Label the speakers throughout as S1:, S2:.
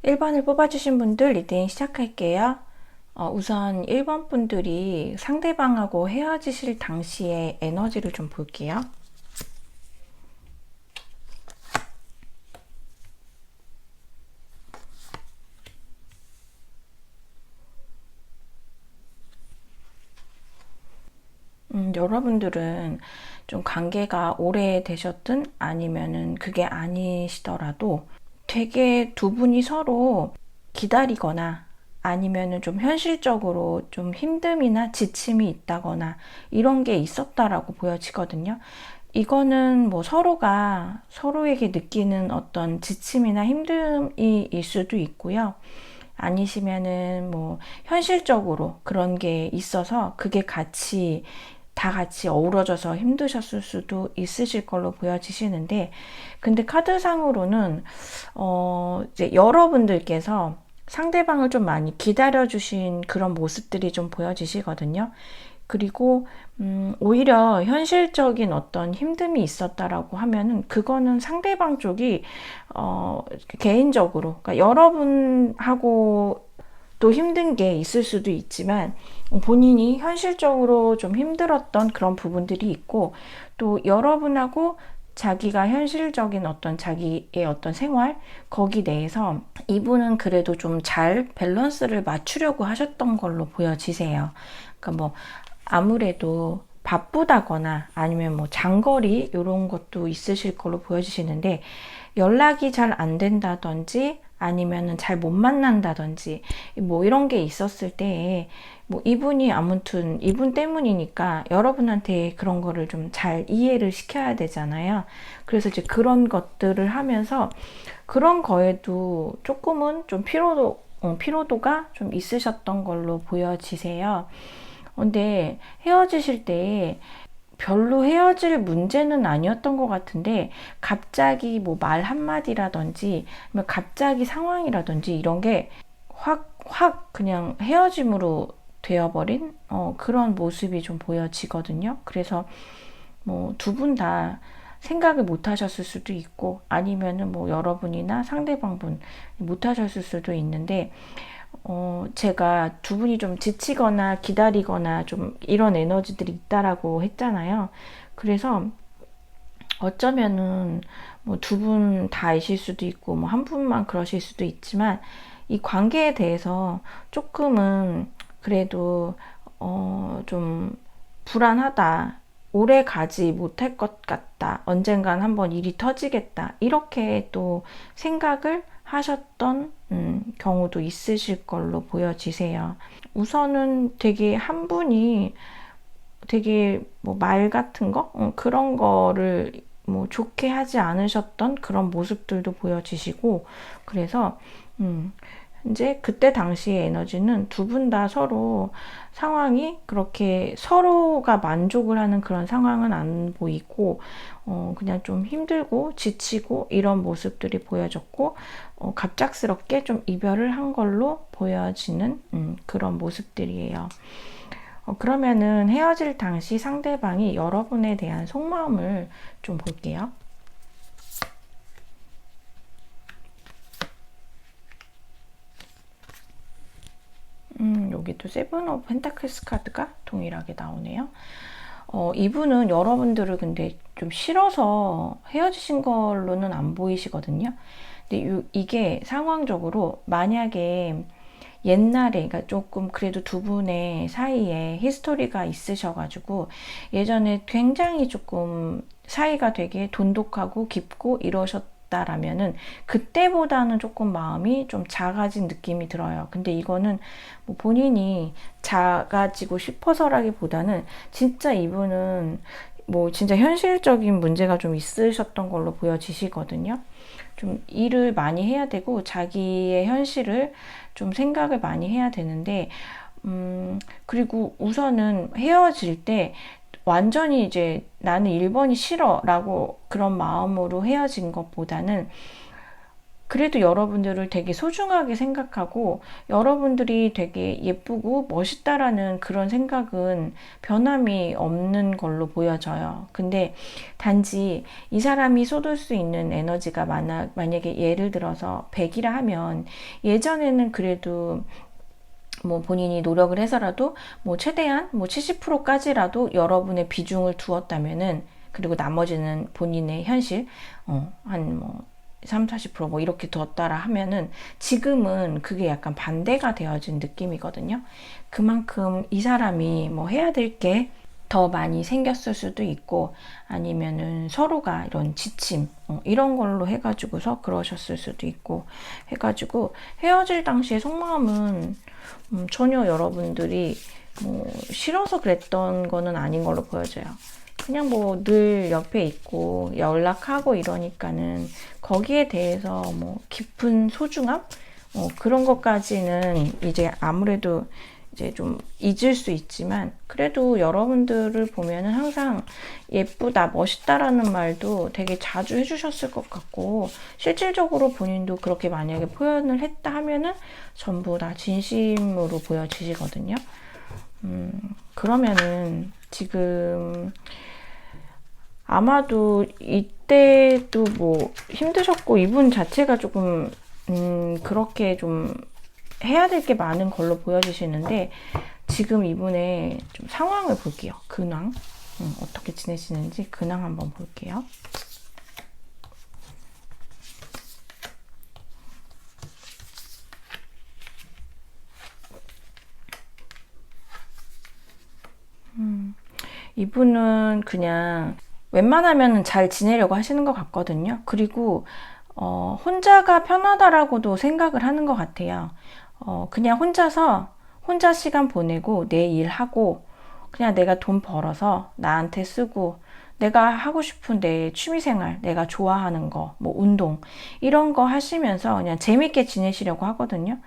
S1: 1번을 뽑아주신 분들 리딩 시작할게요. 우선 1번 분들이 상대방하고 헤어지실 당시의 에너지를 좀 볼게요. 여러분들은 좀 관계가 오래되셨든 아니면은 그게 아니시더라도 되게 두 분이 서로 기다리거나 아니면은 좀 현실적으로 좀 힘듦이나 지침이 있다거나 이런 게 있었다라고 보여지거든요. 이거는 뭐 서로가 서로에게 느끼는 어떤 지침이나 힘듦이 일 수도 있고요. 아니시면은 뭐 현실적으로 그런 게 있어서 그게 다 같이 어우러져서 힘드셨을 수도 있으실 걸로 보여지시는데, 근데 카드상으로는 이제 여러분들께서 상대방을 좀 많이 기다려주신 그런 모습들이 좀 보여지시거든요. 그리고 오히려 현실적인 어떤 힘듦이 있었다라고 하면은 그거는 상대방 쪽이 개인적으로, 그러니까 여러분하고 또 힘든 게 있을 수도 있지만 본인이 현실적으로 좀 힘들었던 그런 부분들이 있고, 또 여러분하고 자기가 현실적인 어떤 자기의 어떤 생활 거기 내에서 이분은 그래도 좀 잘 밸런스를 맞추려고 하셨던 걸로 보여지세요. 그러니까 뭐 아무래도 바쁘다거나 아니면 뭐 장거리 이런 것도 있으실 걸로 보여지시는데, 연락이 잘 안 된다든지 아니면은 잘 못 만난다든지 뭐 이런 게 있었을 때 뭐 이분이 아무튼 이분 때문이니까 여러분한테 그런 거를 좀 잘 이해를 시켜야 되잖아요. 그래서 이제 그런 것들을 하면서 그런 거에도 조금은 좀 피로도가 좀 있으셨던 걸로 보여지세요. 근데 헤어지실 때 별로 헤어질 문제는 아니었던 것 같은데, 갑자기 뭐 말 한마디라든지 갑자기 상황이라든지 이런 게 확 그냥 헤어짐으로 되어버린 그런 모습이 좀 보여지거든요. 그래서 뭐 두 분 다 생각을 못 하셨을 수도 있고 아니면은 뭐 여러분이나 상대방분 못 하셨을 수도 있는데, 제가 두 분이 좀 지치거나 기다리거나 좀 이런 에너지들이 있다라고 했잖아요. 그래서 어쩌면은 뭐 두 분 다이실 수도 있고 뭐 한 분만 그러실 수도 있지만, 이 관계에 대해서 조금은 그래도 좀 불안하다, 오래 가지 못할 것 같다, 언젠간 한번 일이 터지겠다, 이렇게 또 생각을 하셨던 경우도 있으실 걸로 보여지세요. 우선은 되게 한 분이 되게 뭐 말 같은 거 그런 거를 뭐 좋게 하지 않으셨던 그런 모습들도 보여지시고, 그래서 이제 그때 당시의 에너지는 두 분 다 서로 상황이 그렇게 서로가 만족을 하는 그런 상황은 안 보이고, 그냥 좀 힘들고 지치고 이런 모습들이 보여졌고, 갑작스럽게 좀 이별을 한 걸로 보여지는 그런 모습들이에요. 그러면은 헤어질 당시 상대방이 여러분에 대한 속마음을 좀 볼게요. 여기도 세븐 오브 펜타클스 카드가 동일하게 나오네요. 이분은 여러분들을 근데 좀 싫어서 헤어지신 걸로는 안 보이시거든요. 근데 이게 상황적으로 만약에 옛날에, 그러니까 조금 그래도 두 분의 사이에 히스토리가 있으셔가지고 예전에 굉장히 조금 사이가 되게 돈독하고 깊고 이러셨다라면은 그때보다는 조금 마음이 좀 작아진 느낌이 들어요. 근데 이거는 뭐 본인이 작아지고 싶어서라기보다는 진짜 이분은 뭐 진짜 현실적인 문제가 좀 있으셨던 걸로 보여지시거든요. 좀 일을 많이 해야 되고 자기의 현실을 좀 생각을 많이 해야 되는데, 그리고 우선은 헤어질 때 완전히 이제 나는 1번이 싫어 라고 그런 마음으로 헤어진 것보다는 그래도 여러분들을 되게 소중하게 생각하고 여러분들이 되게 예쁘고 멋있다라는 그런 생각은 변함이 없는 걸로 보여져요. 근데 단지 이 사람이 쏟을 수 있는 에너지가 만약에 예를 들어서 100이라 하면 예전에는 그래도 뭐 본인이 노력을 해서라도 뭐 최대한 뭐 70%까지라도 여러분의 비중을 두었다면은, 그리고 나머지는 본인의 현실 한 뭐 3, 40%뭐 이렇게 두었다라 하면은 지금은 그게 약간 반대가 되어진 느낌이거든요. 그만큼 이 사람이 뭐 해야 될 게 더 많이 생겼을 수도 있고, 아니면은 서로가 이런 지침 이런 걸로 해가지고서 그러셨을 수도 있고 해가지고, 헤어질 당시의 속마음은 전혀 여러분들이 뭐 싫어서 그랬던 거는 아닌 걸로 보여져요. 그냥 뭐 늘 옆에 있고 연락하고 이러니까는 거기에 대해서 뭐 깊은 소중함? 그런 것까지는 이제 아무래도 이제 좀 잊을 수 있지만, 그래도 여러분들을 보면은 항상 예쁘다, 멋있다라는 말도 되게 자주 해주셨을 것 같고, 실질적으로 본인도 그렇게 만약에 표현을 했다 하면은 전부 다 진심으로 보여지시거든요. 그러면은 지금 아마도 이때도 뭐 힘드셨고, 이분 자체가 조금 그렇게 좀 해야 될 게 많은 걸로 보여지시는데, 지금 이분의 좀 상황을 볼게요. 근황 어떻게 지내시는지 근황 한번 볼게요. 이분은 그냥 웬만하면 잘 지내려고 하시는 것 같거든요. 그리고 혼자가 편하다라고도 생각을 하는 것 같아요. 그냥 혼자 시간 보내고 내 일하고, 그냥 내가 돈 벌어서 나한테 쓰고, 내가 하고 싶은 내 취미생활, 내가 좋아하는 거, 뭐 운동 이런 거 하시면서 그냥 재밌게 지내시려고 하거든요.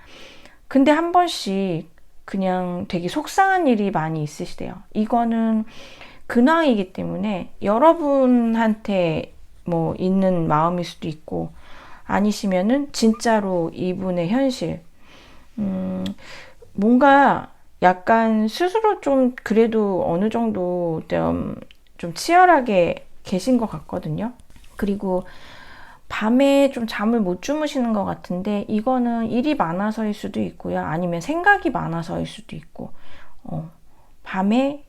S1: 근데 한 번씩 그냥 되게 속상한 일이 많이 있으시대요. 이거는 근황이기 때문에 여러분한테 뭐 있는 마음일 수도 있고, 아니시면은 진짜로 이분의 현실, 뭔가 약간 스스로 좀 그래도 어느 정도 좀 치열하게 계신 것 같거든요. 그리고 밤에 좀 잠을 못 주무시는 것 같은데, 이거는 일이 많아서일 수도 있고요. 아니면 생각이 많아서일 수도 있고, 밤에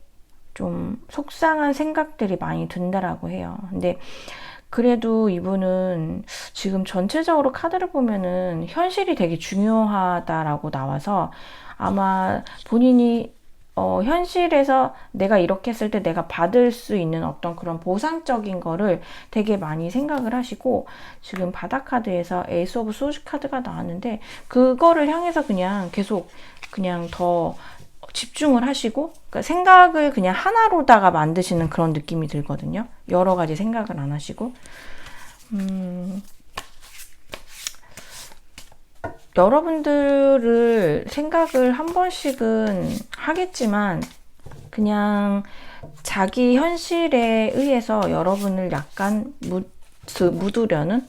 S1: 좀 속상한 생각들이 많이 든다라고 해요. 근데 그래도 이분은 지금 전체적으로 카드를 보면은 현실이 되게 중요하다라고 나와서, 아마 본인이 현실에서 내가 이렇게 했을 때 내가 받을 수 있는 어떤 그런 보상적인 거를 되게 많이 생각을 하시고, 지금 바닥 카드에서 에이스 오브 소드 카드가 나왔는데, 그거를 향해서 그냥 계속 그냥 더 집중을 하시고, 그러니까 생각을 그냥 하나로다가 만드시는 그런 느낌이 들거든요. 여러 가지 생각을 안 하시고, 여러분들을 생각을 한 번씩은 하겠지만, 그냥 자기 현실에 의해서 여러분을 약간 묻으려는,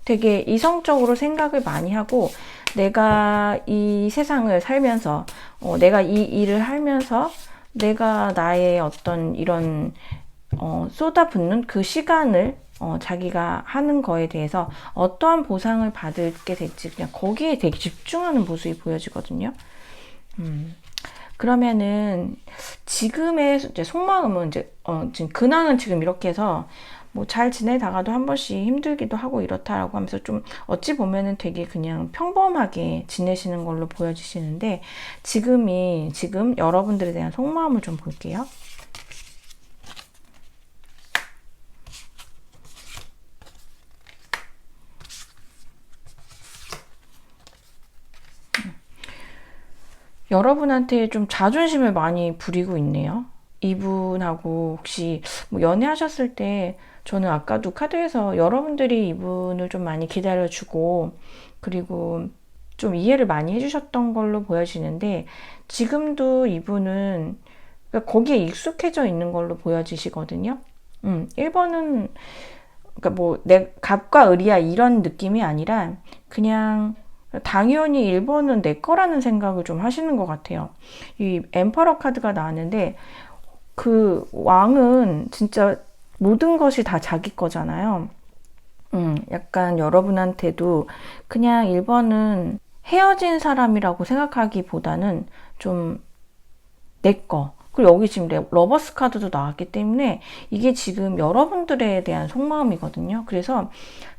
S1: 되게 이성적으로 생각을 많이 하고, 내가 이 세상을 살면서, 내가 이 일을 하면서 내가 나의 어떤 이런 쏟아붓는 그 시간을 자기가 하는 거에 대해서 어떠한 보상을 받게 될지 그냥 거기에 되게 집중하는 모습이 보여지거든요. 그러면은 지금의 이제 속마음은 이제 지금 근황은 지금 이렇게 해서 뭐 잘 지내다가도 한 번씩 힘들기도 하고 이렇다라고 하면서, 좀 어찌 보면은 되게 그냥 평범하게 지내시는 걸로 보여지시는데, 지금 여러분들에 대한 속마음을 좀 볼게요. 여러분한테 좀 자존심을 많이 부리고 있네요. 이분하고 혹시 뭐 연애하셨을 때, 저는 아까도 카드에서 여러분들이 이분을 좀 많이 기다려주고, 그리고 좀 이해를 많이 해주셨던 걸로 보여지는데, 지금도 이분은 그러니까 거기에 익숙해져 있는 걸로 보여지시거든요. 1번은 그러니까 뭐 내 갑과 을이야 이런 느낌이 아니라 그냥 당연히 1번은 내 거라는 생각을 좀 하시는 것 같아요. 이 엠퍼러 카드가 나왔는데 그 왕은 진짜 모든 것이 다 자기 거잖아요. 약간 여러분한테도 그냥 1번은 헤어진 사람이라고 생각하기보다는 좀 내 거. 그리고 여기 지금 러버스 카드도 나왔기 때문에 이게 지금 여러분들에 대한 속마음이거든요. 그래서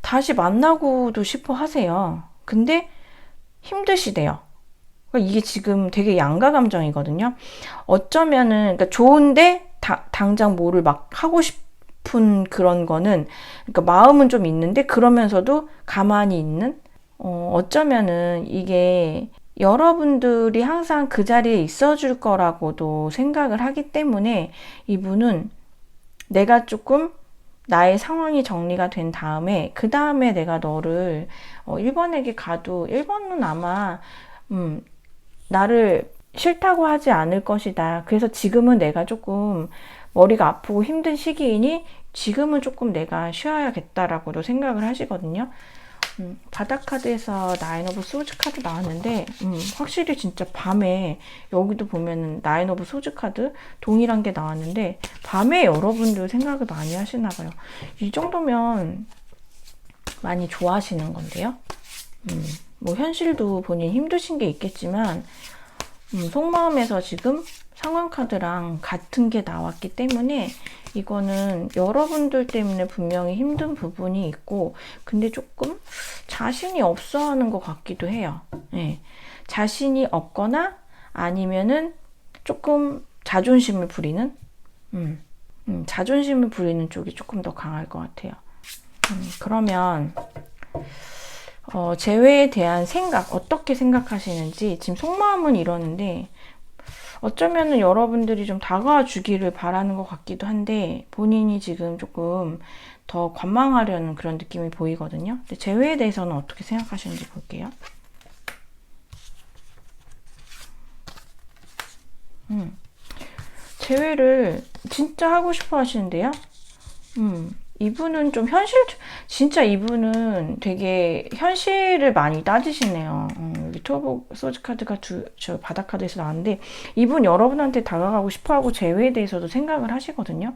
S1: 다시 만나고도 싶어 하세요. 근데 힘드시대요. 그러니까 이게 지금 되게 양가 감정이거든요. 어쩌면은, 그러니까 좋은데 당장 뭐를 막 하고 싶은 그런 거는, 그러니까 마음은 좀 있는데 그러면서도 가만히 있는? 어쩌면은 이게 여러분들이 항상 그 자리에 있어줄 거라고도 생각을 하기 때문에 이분은 내가 조금 나의 상황이 정리가 된 다음에 그 다음에 내가 너를 1번에게 가도 1번은 아마 나를 싫다고 하지 않을 것이다. 그래서 지금은 내가 조금 머리가 아프고 힘든 시기이니 지금은 조금 내가 쉬어야겠다라고도 생각을 하시거든요. 바닥 카드에서 나인 오브 소즈 카드 나왔는데 확실히 진짜 밤에 여기도 보면은 나인 오브 소즈 카드 동일한 게 나왔는데 밤에 여러분들 생각을 많이 하시나 봐요. 이 정도면 많이 좋아하시는 건데요. 뭐 현실도 본인 힘드신 게 있겠지만 속마음에서 지금 상황 카드랑 같은 게 나왔기 때문에 이거는 여러분들 때문에 분명히 힘든 부분이 있고 근데 조금 자신이 없어 하는 것 같기도 해요. 네. 자신이 없거나 아니면은 조금 자존심을 부리는 자존심을 부리는 쪽이 조금 더 강할 것 같아요. 그러면 재회에 대한 생각 어떻게 생각하시는지 지금 속마음은 이러는데 어쩌면은 여러분들이 좀 다가와 주기를 바라는 것 같기도 한데 본인이 지금 조금 더 관망하려는 그런 느낌이 보이거든요. 근데 재회에 대해서는 어떻게 생각하시는지 볼게요. 재회를 진짜 하고 싶어 하시는데요. 이분은 좀 진짜 이분은 되게 현실을 많이 따지시네요. 여기 투어 소즈 카드가 저 바닥 카드에서 나왔는데, 이분 여러분한테 다가가고 싶어 하고 재회에 대해서도 생각을 하시거든요.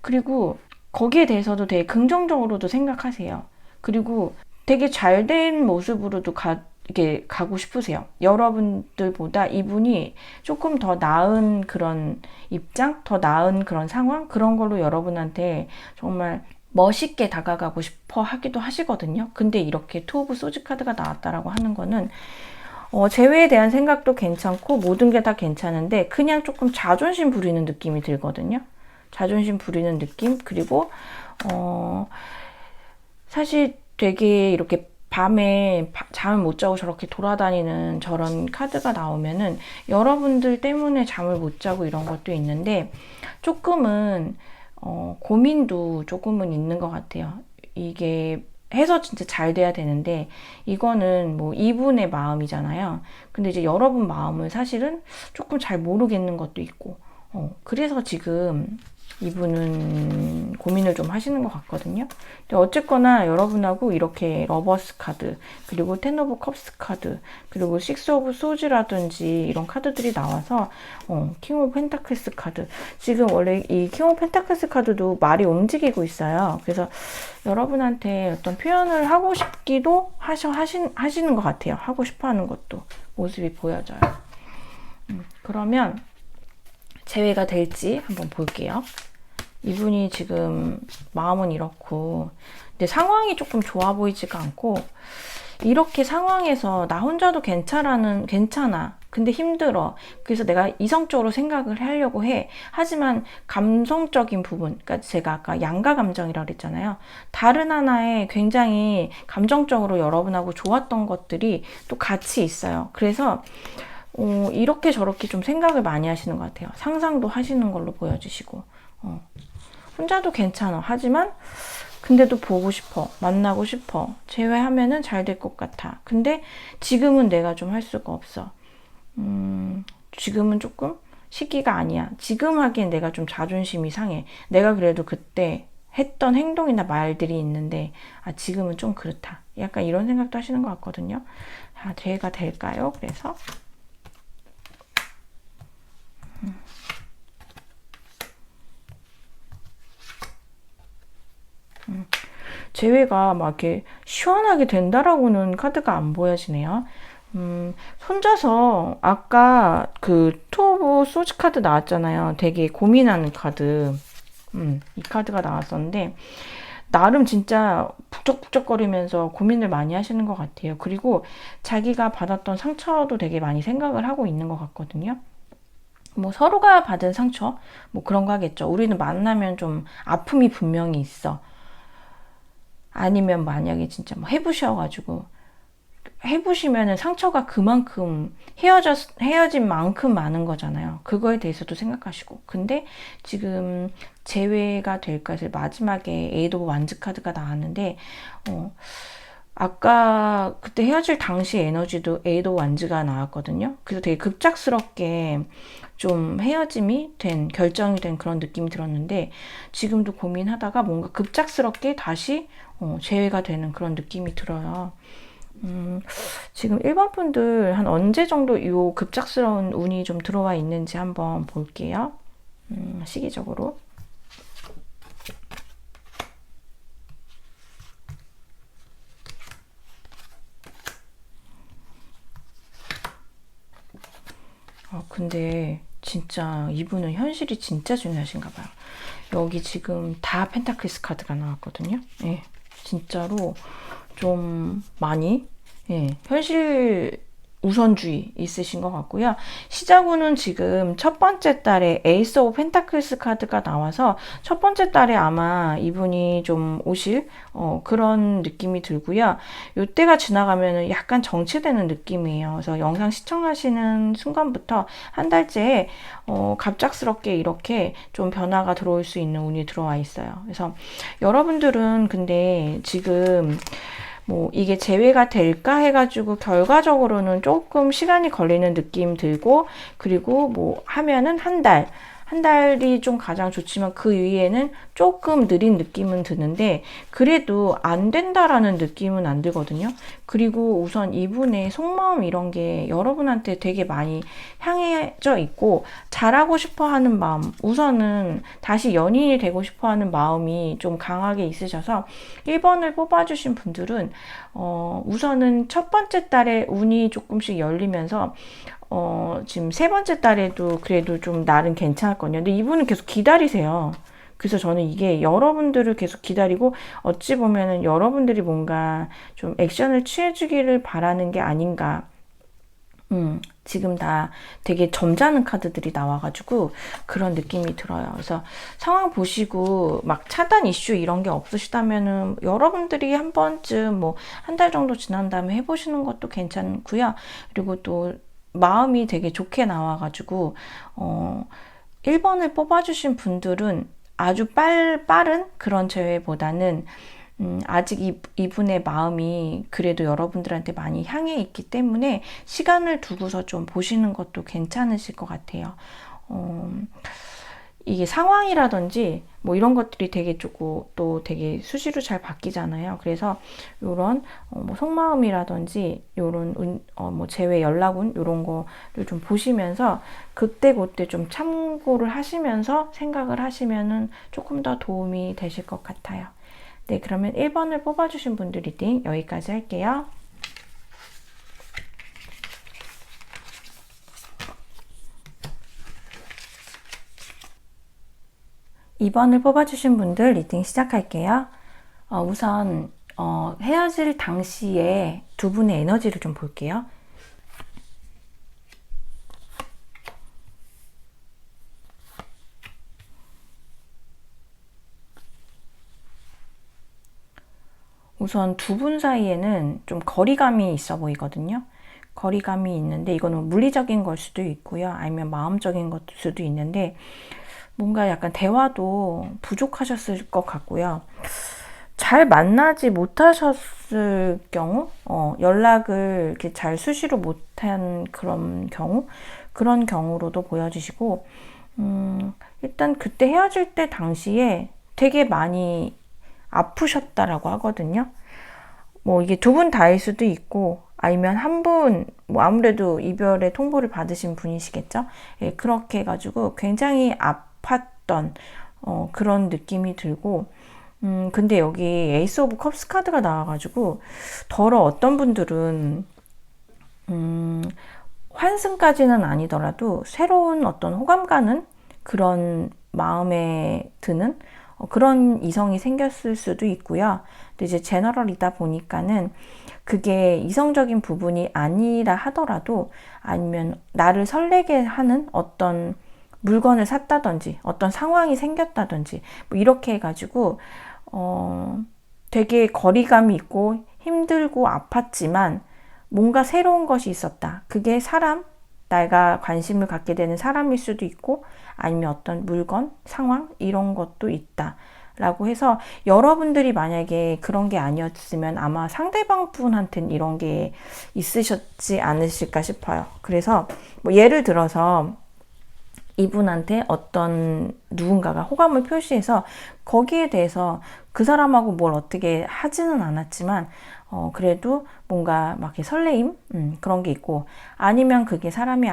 S1: 그리고 거기에 대해서도 되게 긍정적으로도 생각하세요. 그리고 되게 잘된 모습으로도 이렇게 가고 싶으세요. 여러분들보다 이분이 조금 더 나은 그런 입장, 더 나은 그런 상황, 그런 걸로 여러분한테 정말 멋있게 다가가고 싶어 하기도 하시거든요. 근데 이렇게 투 오브 소즈 카드가 나왔다라고 하는 거는 재회에 대한 생각도 괜찮고 모든 게 다 괜찮은데 그냥 조금 자존심 부리는 느낌이 들거든요. 자존심 부리는 느낌. 그리고 사실 되게 이렇게 밤에 잠을 못 자고 저렇게 돌아다니는 저런 카드가 나오면은 여러분들 때문에 잠을 못 자고 이런 것도 있는데 조금은 고민도 조금은 있는 것 같아요. 이게 해서 진짜 잘 돼야 되는데 이거는 뭐 이분의 마음이잖아요. 근데 이제 여러분 마음을 사실은 조금 잘 모르겠는 것도 있고 그래서 지금 이분은 고민을 좀 하시는 것 같거든요. 근데 어쨌거나 여러분하고 이렇게 러버스 카드, 그리고 텐 오브 컵스 카드, 그리고 식스 오브 소즈라든지 이런 카드들이 나와서 킹 오브 펜타클스 카드. 지금 원래 이 킹 오브 펜타클스 카드도 말이 움직이고 있어요. 그래서 여러분한테 어떤 표현을 하고 싶기도 하시는 것 같아요. 하고 싶어 하는 것도 모습이 보여져요. 그러면 재회가 될지 한번 볼게요. 이분이 지금 마음은 이렇고 근데 상황이 조금 좋아 보이지가 않고 이렇게 상황에서 나 혼자도 괜찮아. 근데 힘들어. 그래서 내가 이성적으로 생각을 하려고 해. 하지만 감성적인 부분, 그러니까 제가 아까 양가 감정이라고 그랬잖아요. 다른 하나에 굉장히 감정적으로 여러분하고 좋았던 것들이 또 같이 있어요. 그래서 이렇게 저렇게 좀 생각을 많이 하시는 것 같아요. 상상도 하시는 걸로 보여주시고 혼자도 괜찮아. 하지만 근데도 보고 싶어. 만나고 싶어. 재회하면은 잘 될 것 같아. 근데 지금은 내가 좀 할 수가 없어. 지금은 조금 시기가 아니야. 지금 하기엔 내가 좀 자존심이 상해. 내가 그래도 그때 했던 행동이나 말들이 있는데 지금은 좀 그렇다. 약간 이런 생각도 하시는 것 같거든요. 죄가 될까요? 그래서 재회가 막 이렇게 시원하게 된다라고는 카드가 안 보여지네요. 혼자서 아까 그 투 오브 소즈 카드 나왔잖아요. 되게 고민하는 카드. 이 카드가 나왔었는데 나름 진짜 북적북적거리면서 고민을 많이 하시는 것 같아요. 그리고 자기가 받았던 상처도 되게 많이 생각을 하고 있는 것 같거든요. 뭐 서로가 받은 상처 뭐 그런 거 하겠죠. 우리는 만나면 좀 아픔이 분명히 있어. 아니면 만약에 진짜 뭐 해보셔가지고 해보시면은 상처가 그만큼 헤어진 만큼 많은 거잖아요. 그거에 대해서도 생각하시고. 근데 지금 재회가 될까 해서 마지막에 에이드 오브 완즈 카드가 나왔는데, 아까 그때 헤어질 당시 에너지도 에이드 오브 완즈가 나왔거든요. 그래서 되게 급작스럽게 좀 결정이 된 그런 느낌이 들었는데, 지금도 고민하다가 뭔가 급작스럽게 다시 재회가 되는 그런 느낌이 들어요. 지금 1번 분들 한 언제 정도 이 급작스러운 운이 좀 들어와 있는지 한번 볼게요. 시기적으로. 근데 진짜 이분은 현실이 진짜 중요하신가 봐요. 여기 지금 다 펜타클스 카드가 나왔거든요. 예, 진짜로 좀 많이 현실 우선주의 있으신 것 같고요. 시작운은 지금 첫 번째 달에 에이스 오브 펜타클스 카드가 나와서 첫 번째 달에 아마 이분이 좀 오실 그런 느낌이 들고요. 이때가 지나가면 약간 정체되는 느낌이에요. 그래서 영상 시청하시는 순간부터 한 달째에 갑작스럽게 이렇게 좀 변화가 들어올 수 있는 운이 들어와 있어요. 그래서 여러분들은 근데 지금 뭐 이게 재회가 될까 해가지고 결과적으로는 조금 시간이 걸리는 느낌 들고, 그리고 뭐 하면은 한 달이 좀 가장 좋지만 그 위에는 조금 느린 느낌은 드는데 그래도 안 된다라는 느낌은 안 들거든요. 그리고 우선 이분의 속마음 이런 게 여러분한테 되게 많이 향해져 있고 잘하고 싶어 하는 마음, 우선은 다시 연인이 되고 싶어 하는 마음이 좀 강하게 있으셔서 1번을 뽑아주신 분들은 우선은 첫 번째 달에 운이 조금씩 열리면서 지금 세 번째 달에도 그래도 좀 나름 괜찮았거든요. 근데 이분은 계속 기다리세요. 그래서 저는 이게 여러분들을 계속 기다리고 어찌 보면은 여러분들이 뭔가 좀 액션을 취해주기를 바라는 게 아닌가. 지금 다 되게 점잖은 카드들이 나와가지고 그런 느낌이 들어요. 그래서 상황 보시고 막 차단 이슈 이런 게 없으시다면은 여러분들이 한 번쯤 뭐 한 달 정도 지난 다음에 해보시는 것도 괜찮고요. 그리고 또 마음이 되게 좋게 나와가지고 1번을 뽑아주신 분들은 아주 빠른 그런 재회보다는 아직 이분의 마음이 그래도 여러분들한테 많이 향해 있기 때문에 시간을 두고서 좀 보시는 것도 괜찮으실 것 같아요. 이게 상황이라든지 뭐 이런 것들이 되게 또 되게 수시로 잘 바뀌잖아요. 그래서 요런 뭐 속마음이라든지 요런 뭐 재회 연락운 요런 거를 좀 보시면서 그때그때 좀 참고를 하시면서 생각을 하시면은 조금 더 도움이 되실 것 같아요. 네, 그러면 1번을 뽑아주신 분들 리딩 여기까지 할게요. 2번을 뽑아주신 분들 리딩 시작할게요. 우선 헤어질 당시에 두 분의 에너지를 좀 볼게요. 우선 두 분 사이에는 좀 거리감이 있어 보이거든요. 거리감이 있는데 이거는 물리적인 걸 수도 있고요. 아니면 마음적인 것 수도 있는데 뭔가 약간 대화도 부족하셨을 것 같고요. 잘 만나지 못하셨을 경우, 연락을 이렇게 잘 수시로 못한 그런 경우로도 보여지시고, 일단 그때 헤어질 때 당시에 되게 많이 아프셨다라고 하거든요. 뭐 이게 두 분 다일 수도 있고 아니면 한 분, 뭐 아무래도 이별의 통보를 받으신 분이시겠죠. 예, 그렇게 해가지고 굉장히 아팠던 그런 느낌이 들고, 근데 여기 에이스 오브 컵스 카드가 나와가지고 더러 어떤 분들은 환승까지는 아니더라도 새로운 어떤 호감 가는 그런 마음에 드는 그런 이성이 생겼을 수도 있고요. 근데 이제 제너럴이다 보니까는 그게 이성적인 부분이 아니라 하더라도 아니면 나를 설레게 하는 어떤 물건을 샀다든지 어떤 상황이 생겼다든지 뭐 이렇게 해가지고 되게 거리감이 있고 힘들고 아팠지만 뭔가 새로운 것이 있었다. 그게 사람, 내가 관심을 갖게 되는 사람일 수도 있고 아니면 어떤 물건, 상황 이런 것도 있다. 라고 해서 여러분들이 만약에 그런 게 아니었으면 아마 상대방 분한테는 이런 게 있으셨지 않으실까 싶어요. 그래서 뭐 예를 들어서 이분한테 어떤 누군가가 호감을 표시해서 거기에 대해서 그 사람하고 뭘 어떻게 하지는 않았지만 그래도 뭔가 막 설레임 그런 게 있고 아니면 그게 사람이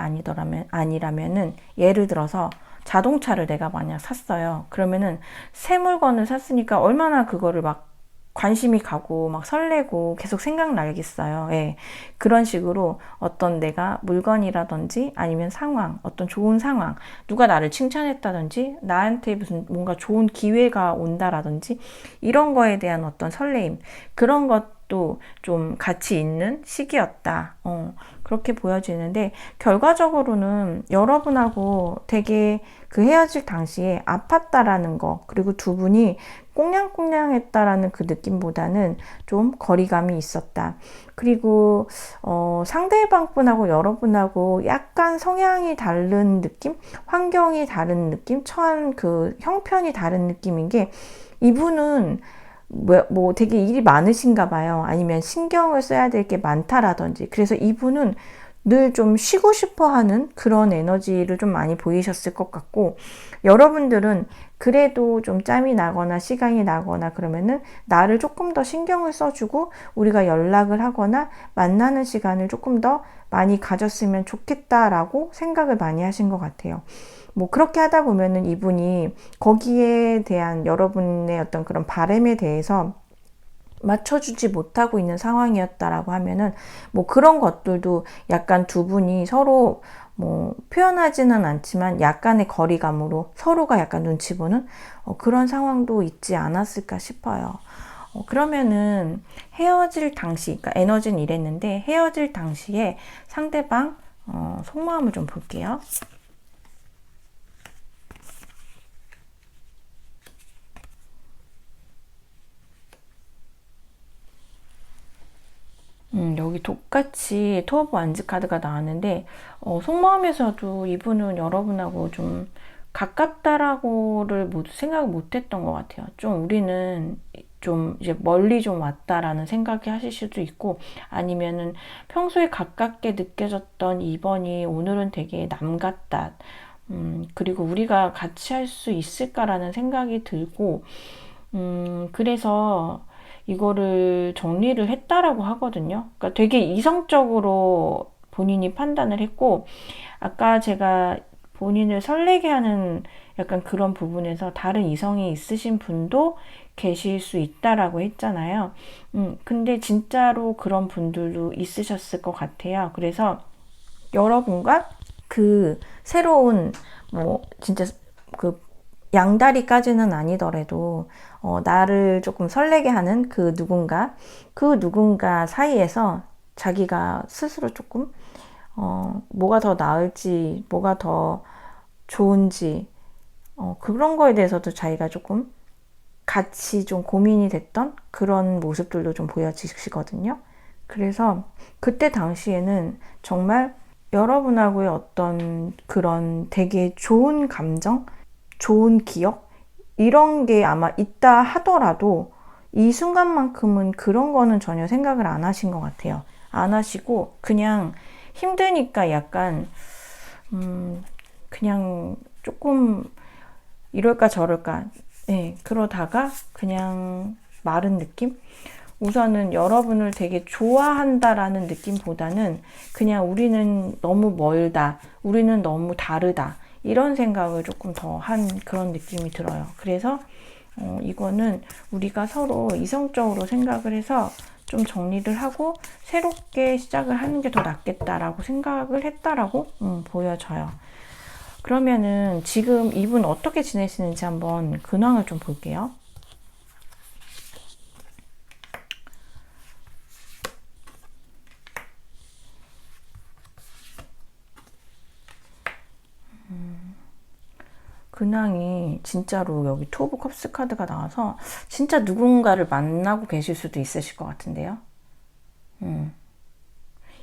S1: 아니라면은 예를 들어서 자동차를 내가 만약 샀어요. 그러면은 새 물건을 샀으니까 얼마나 그거를 막 관심이 가고 막 설레고 계속 생각나겠어요. 예. 그런 식으로 어떤 내가 물건이라든지 아니면 상황, 어떤 좋은 상황, 누가 나를 칭찬했다든지 나한테 무슨 뭔가 좋은 기회가 온다라든지 이런 거에 대한 어떤 설레임, 그런 것도 좀 같이 있는 시기였다. 그렇게 보여지는데 결과적으로는 여러분하고 되게 그 헤어질 당시에 아팠다라는 거, 그리고 두 분이 꽁냥꽁냥했다라는 그 느낌보다는 좀 거리감이 있었다. 그리고 상대방 분하고 여러분하고 약간 성향이 다른 느낌, 환경이 다른 느낌, 처한 그 형편이 다른 느낌인 게 이분은 뭐 되게 일이 많으신가 봐요. 아니면 신경을 써야 될 게 많다라든지. 그래서 이분은 늘 좀 쉬고 싶어 하는 그런 에너지를 좀 많이 보이셨을 것 같고, 여러분들은 그래도 좀 짬이 나거나 시간이 나거나 그러면은 나를 조금 더 신경을 써주고 우리가 연락을 하거나 만나는 시간을 조금 더 많이 가졌으면 좋겠다라고 생각을 많이 하신 것 같아요. 뭐 그렇게 하다 보면은 이분이 거기에 대한 여러분의 어떤 그런 바람에 대해서 맞춰주지 못하고 있는 상황이었다라고 하면은 뭐 그런 것들도 약간 두 분이 서로 뭐 표현하지는 않지만 약간의 거리감으로 서로가 약간 눈치 보는 그런 상황도 있지 않았을까 싶어요. 그러면은 헤어질 당시, 그러니까 에너지는 이랬는데 헤어질 당시에 상대방 속마음을 좀 볼게요. 여기 똑같이 투어 오브 완즈 카드가 나왔는데 속마음에서도 이분은 여러분하고 좀 가깝다라고를 생각을 못했던 것 같아요. 좀 우리는 좀 이제 멀리 좀 왔다라는 생각이 하실 수도 있고 아니면은 평소에 가깝게 느껴졌던 이번이 오늘은 되게 남같다. 그리고 우리가 같이 할 수 있을까라는 생각이 들고 그래서 이거를 정리를 했다라고 하거든요. 그러니까 되게 이성적으로 본인이 판단을 했고, 아까 제가 본인을 설레게 하는 약간 그런 부분에서 다른 이성이 있으신 분도 계실 수 있다라고 했잖아요. 근데 진짜로 그런 분들도 있으셨을 것 같아요. 그래서 여러분과 그 새로운 뭐 진짜 그 양다리까지는 아니더라도 나를 조금 설레게 하는 그 누군가 사이에서 자기가 스스로 조금 뭐가 더 나을지 뭐가 더 좋은지 그런 거에 대해서도 자기가 조금 같이 좀 고민이 됐던 그런 모습들도 좀 보여지시거든요. 그래서 그때 당시에는 정말 여러분하고의 어떤 그런 되게 좋은 감정, 좋은 기억 이런 게 아마 있다 하더라도 이 순간만큼은 그런 거는 전혀 생각을 안 하신 것 같아요. 안 하시고 그냥 힘드니까 약간 그냥 조금 이럴까 저럴까 네, 그러다가 그냥 마른 느낌? 우선은 여러분을 되게 좋아한다라는 느낌보다는 그냥 우리는 너무 멀다, 우리는 너무 다르다, 이런 생각을 조금 더 한 그런 느낌이 들어요. 그래서 이거는 우리가 서로 이성적으로 생각을 해서 좀 정리를 하고 새롭게 시작을 하는 게 더 낫겠다라고 생각을 했다라고 보여져요. 그러면은 지금 이분 어떻게 지내시는지 한번 근황을 좀 볼게요. 근황이 진짜로 여기 투 오브 컵스 카드가 나와서 진짜 누군가를 만나고 계실 수도 있으실 것 같은데요.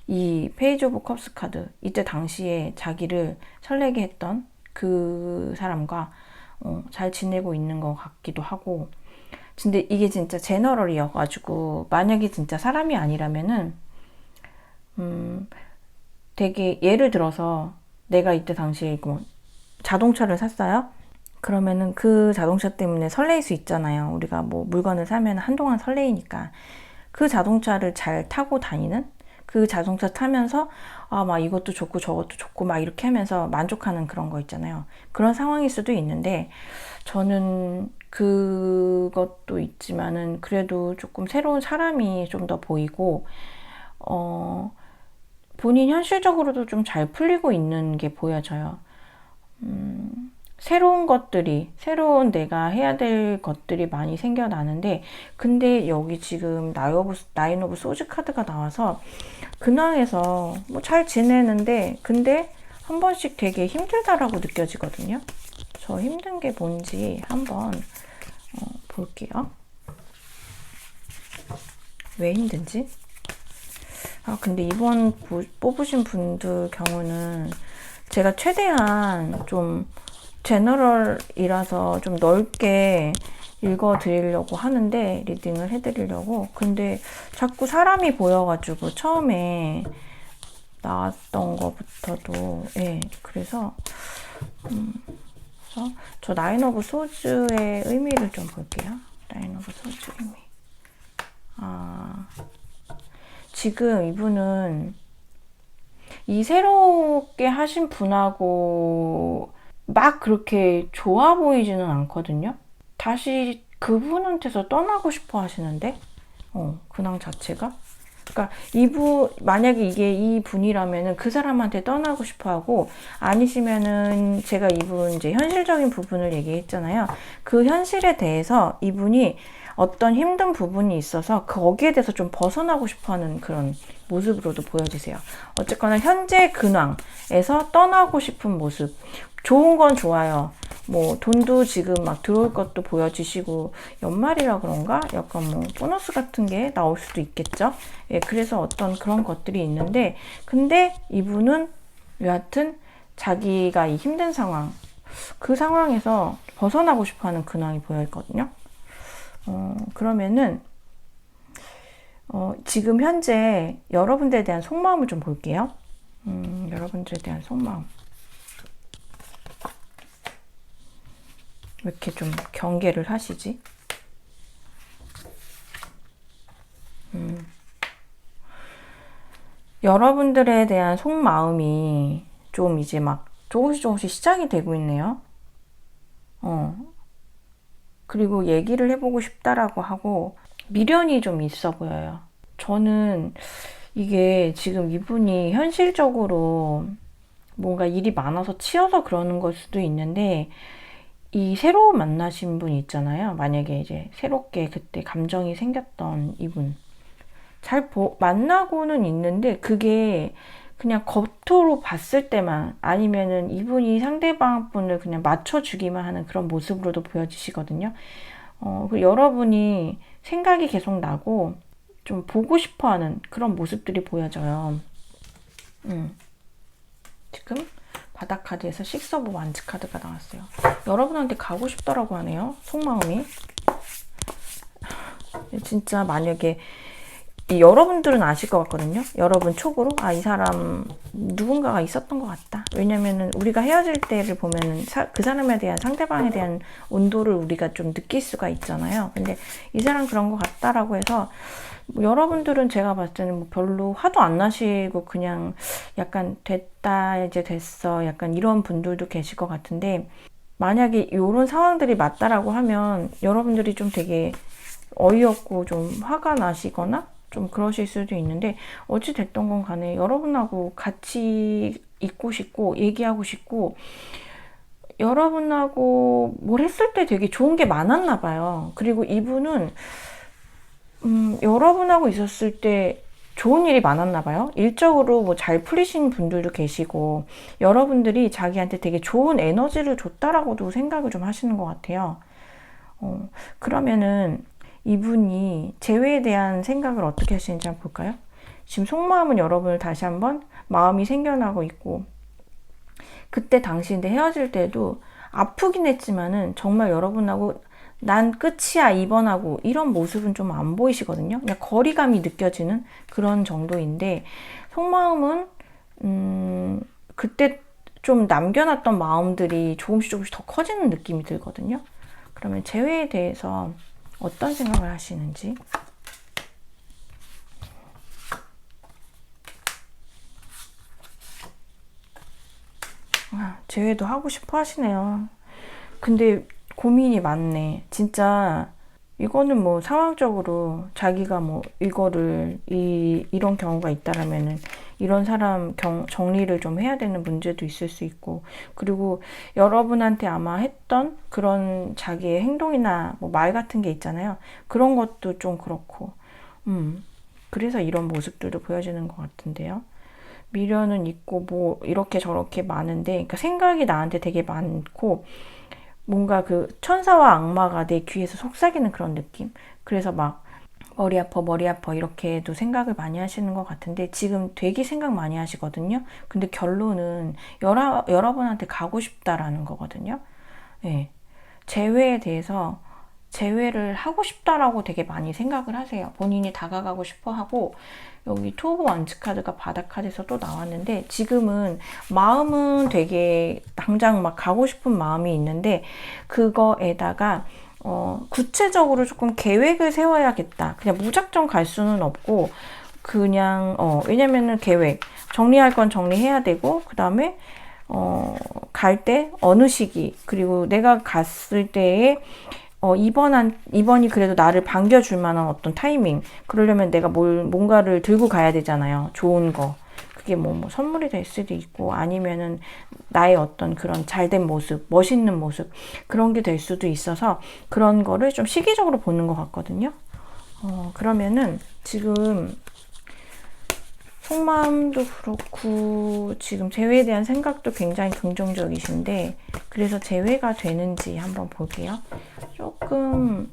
S1: 이 페이지 오브 컵스 카드, 이때 당시에 자기를 설레게 했던 그 사람과 잘 지내고 있는 것 같기도 하고, 근데 이게 진짜 제너럴이어가지고 만약에 진짜 사람이 아니라면은 되게 예를 들어서 내가 이때 당시에 뭐 자동차를 샀어요. 그러면은 그 자동차 때문에 설레일 수 있잖아요. 우리가 뭐 물건을 사면 한동안 설레이니까 그 자동차를 잘 타고 다니는, 그 자동차 타면서 막 이것도 좋고 저것도 좋고 막 이렇게 하면서 만족하는 그런 거 있잖아요. 그런 상황일 수도 있는데, 저는 그것도 있지만은 그래도 조금 새로운 사람이 좀 더 보이고 본인 현실적으로도 좀 잘 풀리고 있는 게 보여져요. 새로운 것들이, 새로운 내가 해야 될 것들이 많이 생겨나는데, 근데 여기 지금 나인 오브 소즈 카드가 나와서 근황에서 뭐 잘 지내는데, 근데 한 번씩 되게 힘들다라고 느껴지거든요. 저 힘든 게 뭔지 한번 볼게요. 왜 힘든지? 근데 이번 뽑으신 분들 경우는 제가 최대한 좀 제너럴이라서 좀 넓게 읽어드리려고 하는데, 리딩을 해드리려고. 근데 자꾸 사람이 보여가지고 처음에 나왔던 것부터도, 예, 그래서 저 나인 오브 소즈의 의미를 좀 볼게요. 나인 오브 소즈 의미. 지금 이분은 이 새롭게 하신 분하고 막 그렇게 좋아 보이지는 않거든요. 다시 그분한테서 떠나고 싶어 하시는데, 근황 자체가. 그러니까 만약에 이게 이 분이라면은 그 사람한테 떠나고 싶어 하고, 아니시면은 제가 이분 이제 현실적인 부분을 얘기했잖아요. 그 현실에 대해서 이분이 어떤 힘든 부분이 있어서 거기에 대해서 좀 벗어나고 싶어 하는 그런 모습으로도 보여지세요. 어쨌거나 현재 근황에서 떠나고 싶은 모습. 좋은 건 좋아요. 뭐 돈도 지금 막 들어올 것도 보여지시고, 연말이라 그런가? 약간 뭐 보너스 같은 게 나올 수도 있겠죠. 예, 그래서 어떤 그런 것들이 있는데, 근데 이분은 여하튼 자기가 이 힘든 상황, 그 상황에서 벗어나고 싶어하는 근황이 보여있거든요. 그러면은 지금 현재 여러분들에 대한 속마음을 좀 볼게요. 여러분들에 대한 속마음. 왜 이렇게 좀 경계를 하시지? 여러분들에 대한 속마음이 좀 이제 막 조금씩 시작이 되고 있네요. 그리고 얘기를 해보고 싶다라고 하고 미련이 좀 있어 보여요. 저는 이게 지금 이분이 현실적으로 뭔가 일이 많아서 치여서 그러는 걸 수도 있는데, 이 새로 만나신 분 있잖아요. 만약에 이제 새롭게 그때 감정이 생겼던 이분. 만나고는 있는데 그게 그냥 겉으로 봤을 때만, 아니면은 이분이 상대방 분을 그냥 맞춰주기만 하는 그런 모습으로도 보여지시거든요. 그리고 여러분이 생각이 계속 나고 좀 보고 싶어 하는 그런 모습들이 보여져요. 지금 바닥 카드에서 식스 오브 완즈 카드가 나왔어요. 여러분한테 가고 싶더라고 하네요. 속마음이. 진짜 만약에 여러분들은 아실 것 같거든요. 여러분 촉으로 이 사람 누군가가 있었던 것 같다. 왜냐면은 우리가 헤어질 때를 보면은 그 사람에 대한 상대방에 대한 온도를 우리가 좀 느낄 수가 있잖아요. 근데 이 사람 그런 것 같다라고 해서 여러분들은 제가 봤을 때는 별로 화도 안 나시고 그냥 약간 됐다 이제 됐어 약간 이런 분들도 계실 것 같은데, 만약에 이런 상황들이 맞다라고 하면 여러분들이 좀 되게 어이없고 좀 화가 나시거나 좀 그러실 수도 있는데, 어찌 됐던 건 간에 여러분하고 같이 있고 싶고 얘기하고 싶고 여러분하고 뭘 했을 때 되게 좋은 게 많았나 봐요. 그리고 이분은 여러분하고 있었을 때 좋은 일이 많았나 봐요. 일적으로 뭐 잘 풀리신 분들도 계시고 여러분들이 자기한테 되게 좋은 에너지를 줬다라고도 생각을 좀 하시는 것 같아요. 그러면은 이분이 재회에 대한 생각을 어떻게 하시는지 한번 볼까요? 지금 속마음은 여러분을 다시 한번 마음이 생겨나고 있고, 그때 당시인데 헤어질 때도 아프긴 했지만은 정말 여러분하고 난 끝이야 이번하고 이런 모습은 좀 안 보이시거든요. 그냥 거리감이 느껴지는 그런 정도인데, 속마음은 그때 좀 남겨놨던 마음들이 조금씩 더 커지는 느낌이 들거든요. 그러면 재회에 대해서 어떤 생각을 하시는지. 재회도 하고 싶어 하시네요. 근데 고민이 많네. 진짜 이거는 뭐 상황적으로 자기가 뭐 이거를 이런 경우가 있다라면은 이런 사람 정리를 좀 해야 되는 문제도 있을 수 있고, 그리고 여러분한테 아마 했던 그런 자기의 행동이나 뭐 말 같은 게 있잖아요. 그런 것도 좀 그렇고, 그래서 이런 모습들도 보여지는 것 같은데요. 미련은 있고 뭐 이렇게 저렇게 많은데, 그러니까 생각이 나한테 되게 많고 뭔가 그 천사와 악마가 내 귀에서 속삭이는 그런 느낌. 그래서 막 머리 아파 이렇게도 생각을 많이 하시는 것 같은데, 지금 되게 생각 많이 하시거든요. 근데 결론은 여러분한테 가고 싶다라는 거거든요. 네. 재회에 대해서 재회를 하고 싶다라고 되게 많이 생각을 하세요. 본인이 다가가고 싶어 하고, 여기 투 오브 원즈 카드가 바닥 카드에서 또 나왔는데, 지금은 마음은 되게 당장 막 가고 싶은 마음이 있는데, 그거에다가 구체적으로 조금 계획을 세워야겠다. 그냥 무작정 갈 수는 없고, 그냥 왜냐면은 계획 정리할 건 정리해야 되고, 그 다음에 갈 때 어느 시기, 그리고 내가 갔을 때에 이번이 그래도 나를 반겨줄 만한 어떤 타이밍, 그러려면 내가 뭔가를 들고 가야 되잖아요. 좋은 거. 그게 뭐 선물이 될 수도 있고, 아니면은 나의 어떤 그런 잘된 모습, 멋있는 모습, 그런 게 될 수도 있어서 그런 거를 좀 시기적으로 보는 것 같거든요. 그러면은 지금 속마음도 그렇고 지금 재회에 대한 생각도 굉장히 긍정적이신데, 그래서 재회가 되는지 한번 볼게요. 조금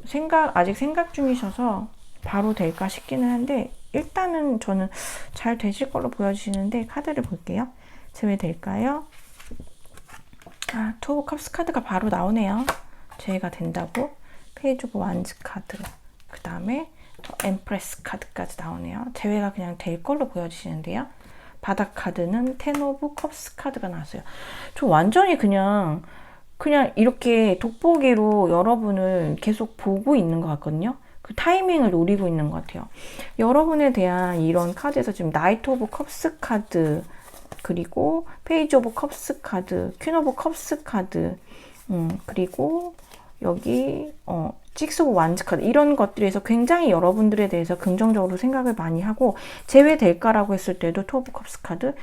S1: 아직 생각 중이셔서 바로 될까 싶기는 한데, 일단은 저는 잘 되실 걸로 보여지시는데 카드를 볼게요. 재회 될까요? 투 오브 컵스 카드가 바로 나오네요. 재회가 된다고. 페이지 오브 완즈 카드, 그 다음에 엠프레스 카드까지 나오네요. 재회가 그냥 될 걸로 보여지시는데요. 바닥 카드는 텐 오브 컵스 카드가 나왔어요. 저 완전히 그냥 이렇게 돋보기로 여러분을 계속 보고 있는 것 같거든요. 그 타이밍을 노리고 있는 것 같아요. 여러분에 대한 이런 카드에서 지금 나이트 오브 컵스 카드, 그리고 페이지 오브 컵스 카드, 퀸 오브 컵스 카드, 그리고 여기 식스 오브 완즈 카드, 이런 것들에서 굉장히 여러분들에 대해서 긍정적으로 생각을 많이 하고, 재회될까라고 했을 때도 투 오브 컵스 카드,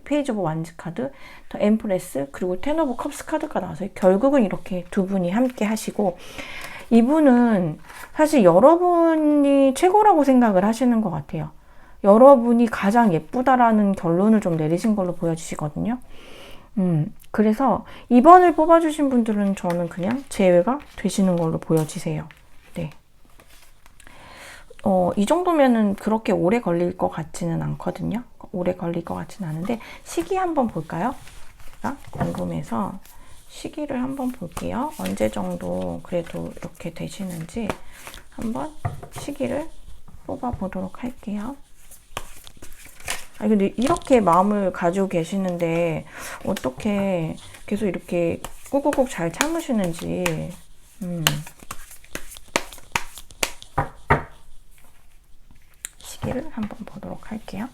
S1: 페이지 오브 완즈 카드, 더 엠프레스, 그리고 텐 오브 컵스 카드가 나와서 결국은 이렇게 두 분이 함께 하시고, 이분은 사실 여러분이 최고라고 생각을 하시는 것 같아요. 여러분이 가장 예쁘다라는 결론을 좀 내리신 걸로 보여지시거든요. 그래서 2번을 뽑아주신 분들은 저는 그냥 재회가 되시는 걸로 보여지세요. 네. 이 정도면은 그렇게 오래 걸릴 것 같지는 않거든요. 오래 걸릴 것 같지는 않은데, 시기 한번 볼까요? 제가 궁금해서 시기를 한번 볼게요. 언제 정도 그래도 이렇게 되시는지 한번 시기를 뽑아 보도록 할게요. 근데 이렇게 마음을 가지고 계시는데 어떻게 계속 이렇게 꾹꾹꾹 잘 참으시는지. 시기를 한번 보도록 할게요.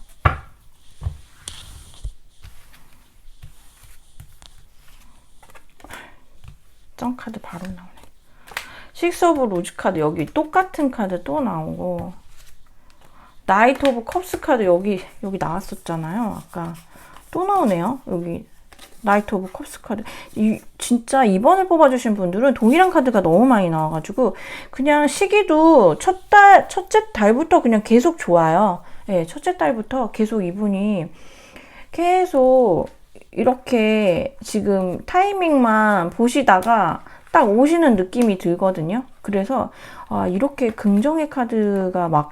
S1: 점 카드 바로 나오네. 식스 오브 로즈 카드 여기 똑같은 카드 또 나오고, 나이트 오브 컵스 카드 여기 나왔었잖아요. 아까 또 나오네요. 여기 나이트 오브 컵스 카드. 진짜 이번에 뽑아주신 분들은 동일한 카드가 너무 많이 나와가지고 그냥 시기도 첫째 달부터 그냥 계속 좋아요. 네, 첫째 달부터 계속 이분이 계속 이렇게 지금 타이밍만 보시다가 딱 오시는 느낌이 들거든요. 그래서 이렇게 긍정의 카드가 막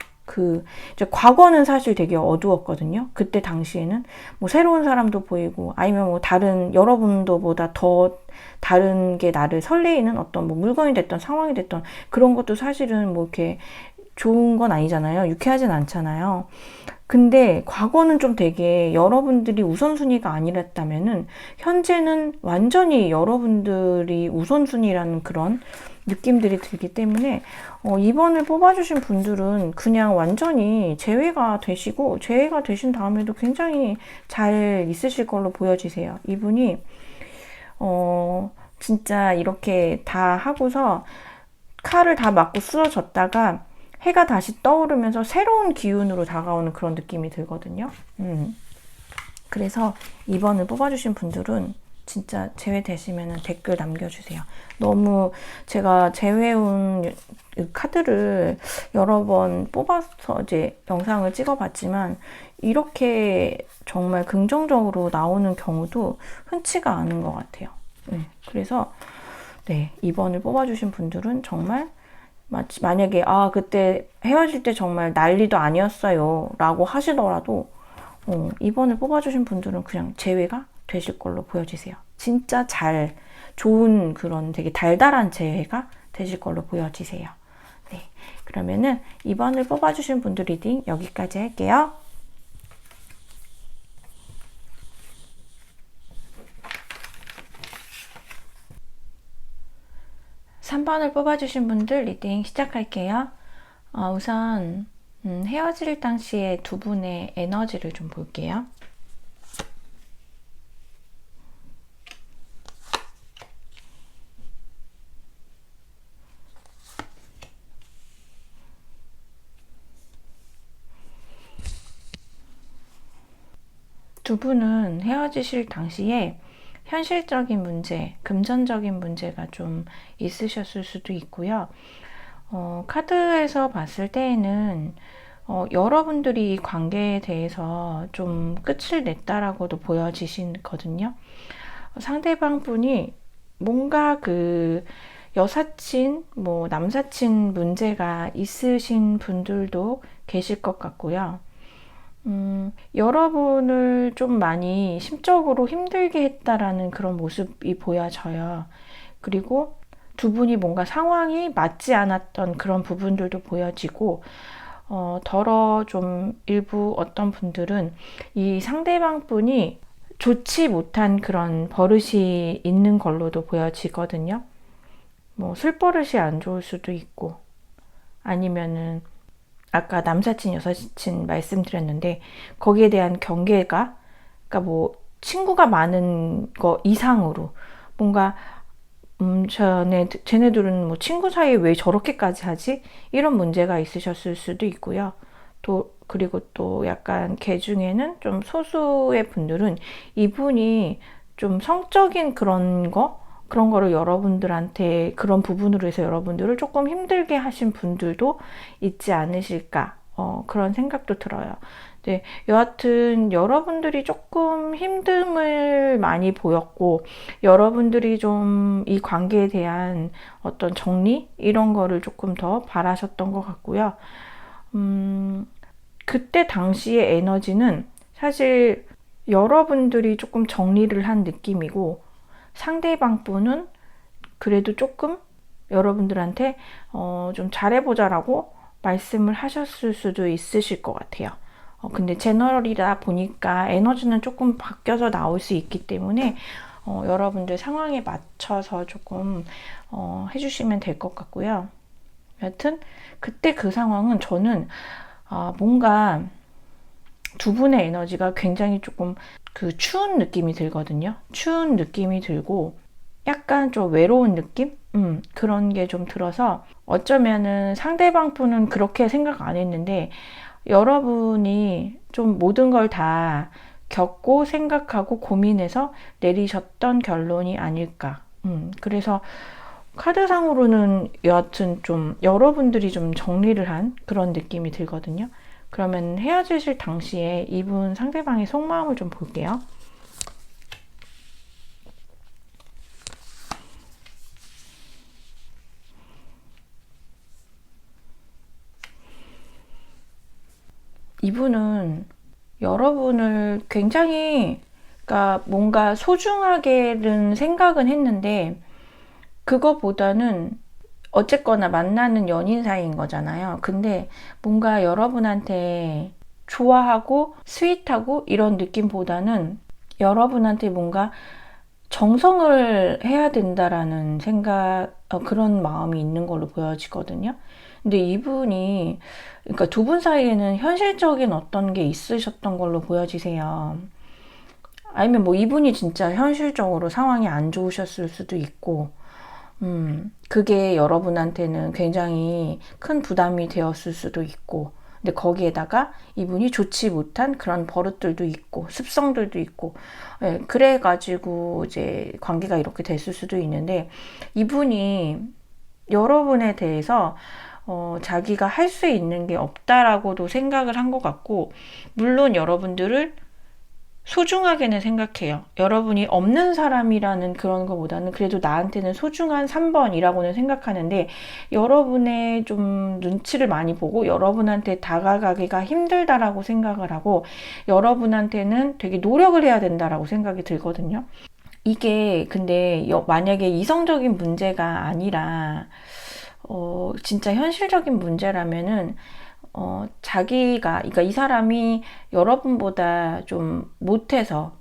S1: 이제 과거는 사실 되게 어두웠거든요. 그때 당시에는 뭐 새로운 사람도 보이고, 아니면 뭐 다른 여러분도보다 더 다른 게 나를 설레이는 어떤 뭐 물건이 됐던 상황이 됐던 그런 것도 사실은 뭐 이렇게 좋은 건 아니잖아요. 유쾌하진 않잖아요. 근데 과거는 좀 되게 여러분들이 우선순위가 아니랬다면은 현재는 완전히 여러분들이 우선순위라는 그런 느낌들이 들기 때문에 이번을 뽑아주신 분들은 그냥 완전히 제외가 되시고, 제외가 되신 다음에도 굉장히 잘 있으실 걸로 보여지세요. 이분이 진짜 이렇게 다 하고서 칼을 다 맞고 쓰러졌다가 해가 다시 떠오르면서 새로운 기운으로 다가오는 그런 느낌이 들거든요. 그래서 이번을 뽑아주신 분들은 진짜 제외되시면 댓글 남겨주세요. 너무 제가 제외운 카드를 여러 번 뽑아서 이제 영상을 찍어봤지만 이렇게 정말 긍정적으로 나오는 경우도 흔치가 않은 것 같아요. 그래서 네, 이번을 뽑아주신 분들은 정말 만약에 그때 헤어질 때 정말 난리도 아니었어요 라고 하시더라도 이번을 뽑아주신 분들은 그냥 제외가 되실 걸로 보여지세요. 진짜 좋은 그런 되게 달달한 제외가 되실 걸로 보여지세요. 네, 그러면은 이번을 뽑아주신 분들 리딩 여기까지 할게요. (3번을) 뽑아주신 분들 리딩 시작할게요. 우선 헤어질 당시에 두 분의 에너지를 좀 볼게요. 두 분은 헤어지실 당시에 현실적인 문제, 금전적인 문제가 좀 있으셨을 수도 있고요. 카드에서 봤을 때에는 여러분들이 이 관계에 대해서 좀 끝을 냈다라고도 보여지시거든요. 상대방 분이 뭔가 여사친, 뭐 남사친 문제가 있으신 분들도 계실 것 같고요. 여러분을 좀 많이 심적으로 힘들게 했다라는 그런 모습이 보여져요. 그리고 두 분이 뭔가 상황이 맞지 않았던 그런 부분들도 보여지고, 좀 일부 어떤 분들은 이 상대방 분이 좋지 못한 그런 버릇이 있는 걸로도 보여지거든요. 뭐 술버릇이 안 좋을 수도 있고, 아니면은 아까 남사친, 여사친 말씀드렸는데 거기에 대한 경계가, 그러니까 뭐 친구가 많은 거 이상으로 뭔가 쟤네들은 뭐 친구 사이에 왜 저렇게까지 하지? 이런 문제가 있으셨을 수도 있고요. 그리고 또 약간 개 중에는 좀 소수의 분들은 이분이 좀 성적인 그런 거를 여러분들한테 그런 부분으로 해서 여러분들을 조금 힘들게 하신 분들도 있지 않으실까, 그런 생각도 들어요. 네, 여하튼 여러분들이 조금 힘듦을 많이 보였고, 여러분들이 좀 이 관계에 대한 어떤 정리 이런 거를 조금 더 바라셨던 것 같고요. 그때 당시의 에너지는 사실 여러분들이 조금 정리를 한 느낌이고, 상대방 분은 그래도 조금 여러분들한테 좀 잘해보자라고 말씀을 하셨을 수도 있으실 것 같아요. 근데 제너럴이다 보니까 에너지는 조금 바뀌어서 나올 수 있기 때문에 여러분들 상황에 맞춰서 조금 해주시면 될 것 같고요. 여튼 그때 그 상황은 저는 뭔가 두 분의 에너지가 굉장히 조금 그 추운 느낌이 들거든요. 추운 느낌이 들고 약간 좀 외로운 느낌? 그런 게 좀 들어서 어쩌면은 상대방 분은 그렇게 생각 안 했는데 여러분이 좀 모든 걸 다 겪고 생각하고 고민해서 내리셨던 결론이 아닐까. 그래서 카드상으로는 여하튼 좀 여러분들이 좀 정리를 한 그런 느낌이 들거든요. 그러면 헤어지실 당시에 이분 상대방의 속마음을 좀 볼게요. 이분은 여러분을 굉장히, 그러니까 뭔가 소중하게는 생각은 했는데 그거보다는 어쨌거나 만나는 연인 사이인 거잖아요. 근데 뭔가 여러분한테 좋아하고 스윗하고 이런 느낌보다는 여러분한테 뭔가 정성을 해야 된다라는 생각, 그런 마음이 있는 걸로 보여지거든요. 근데 이분이, 그러니까 두 분 사이에는 현실적인 어떤 게 있으셨던 걸로 보여지세요. 아니면 뭐 이분이 진짜 현실적으로 상황이 안 좋으셨을 수도 있고, 그게 여러분한테는 굉장히 큰 부담이 되었을 수도 있고, 근데 거기에다가 이분이 좋지 못한 그런 버릇들도 있고, 습성들도 있고, 예, 그래가지고 이제 관계가 이렇게 됐을 수도 있는데, 이분이 여러분에 대해서 자기가 할 수 있는 게 없다라고도 생각을 한 것 같고, 물론 여러분들을 소중하게는 생각해요. 여러분이 없는 사람이라는 그런 것보다는 그래도 나한테는 소중한 3번이라고는 생각하는데 여러분의 좀 눈치를 많이 보고 여러분한테 다가가기가 힘들다라고 생각을 하고 여러분한테는 되게 노력을 해야 된다라고 생각이 들거든요. 이게 근데 만약에 이성적인 문제가 아니라 진짜 현실적인 문제라면은 자기가, 그러니까 이 사람이 여러분보다 좀 못해서,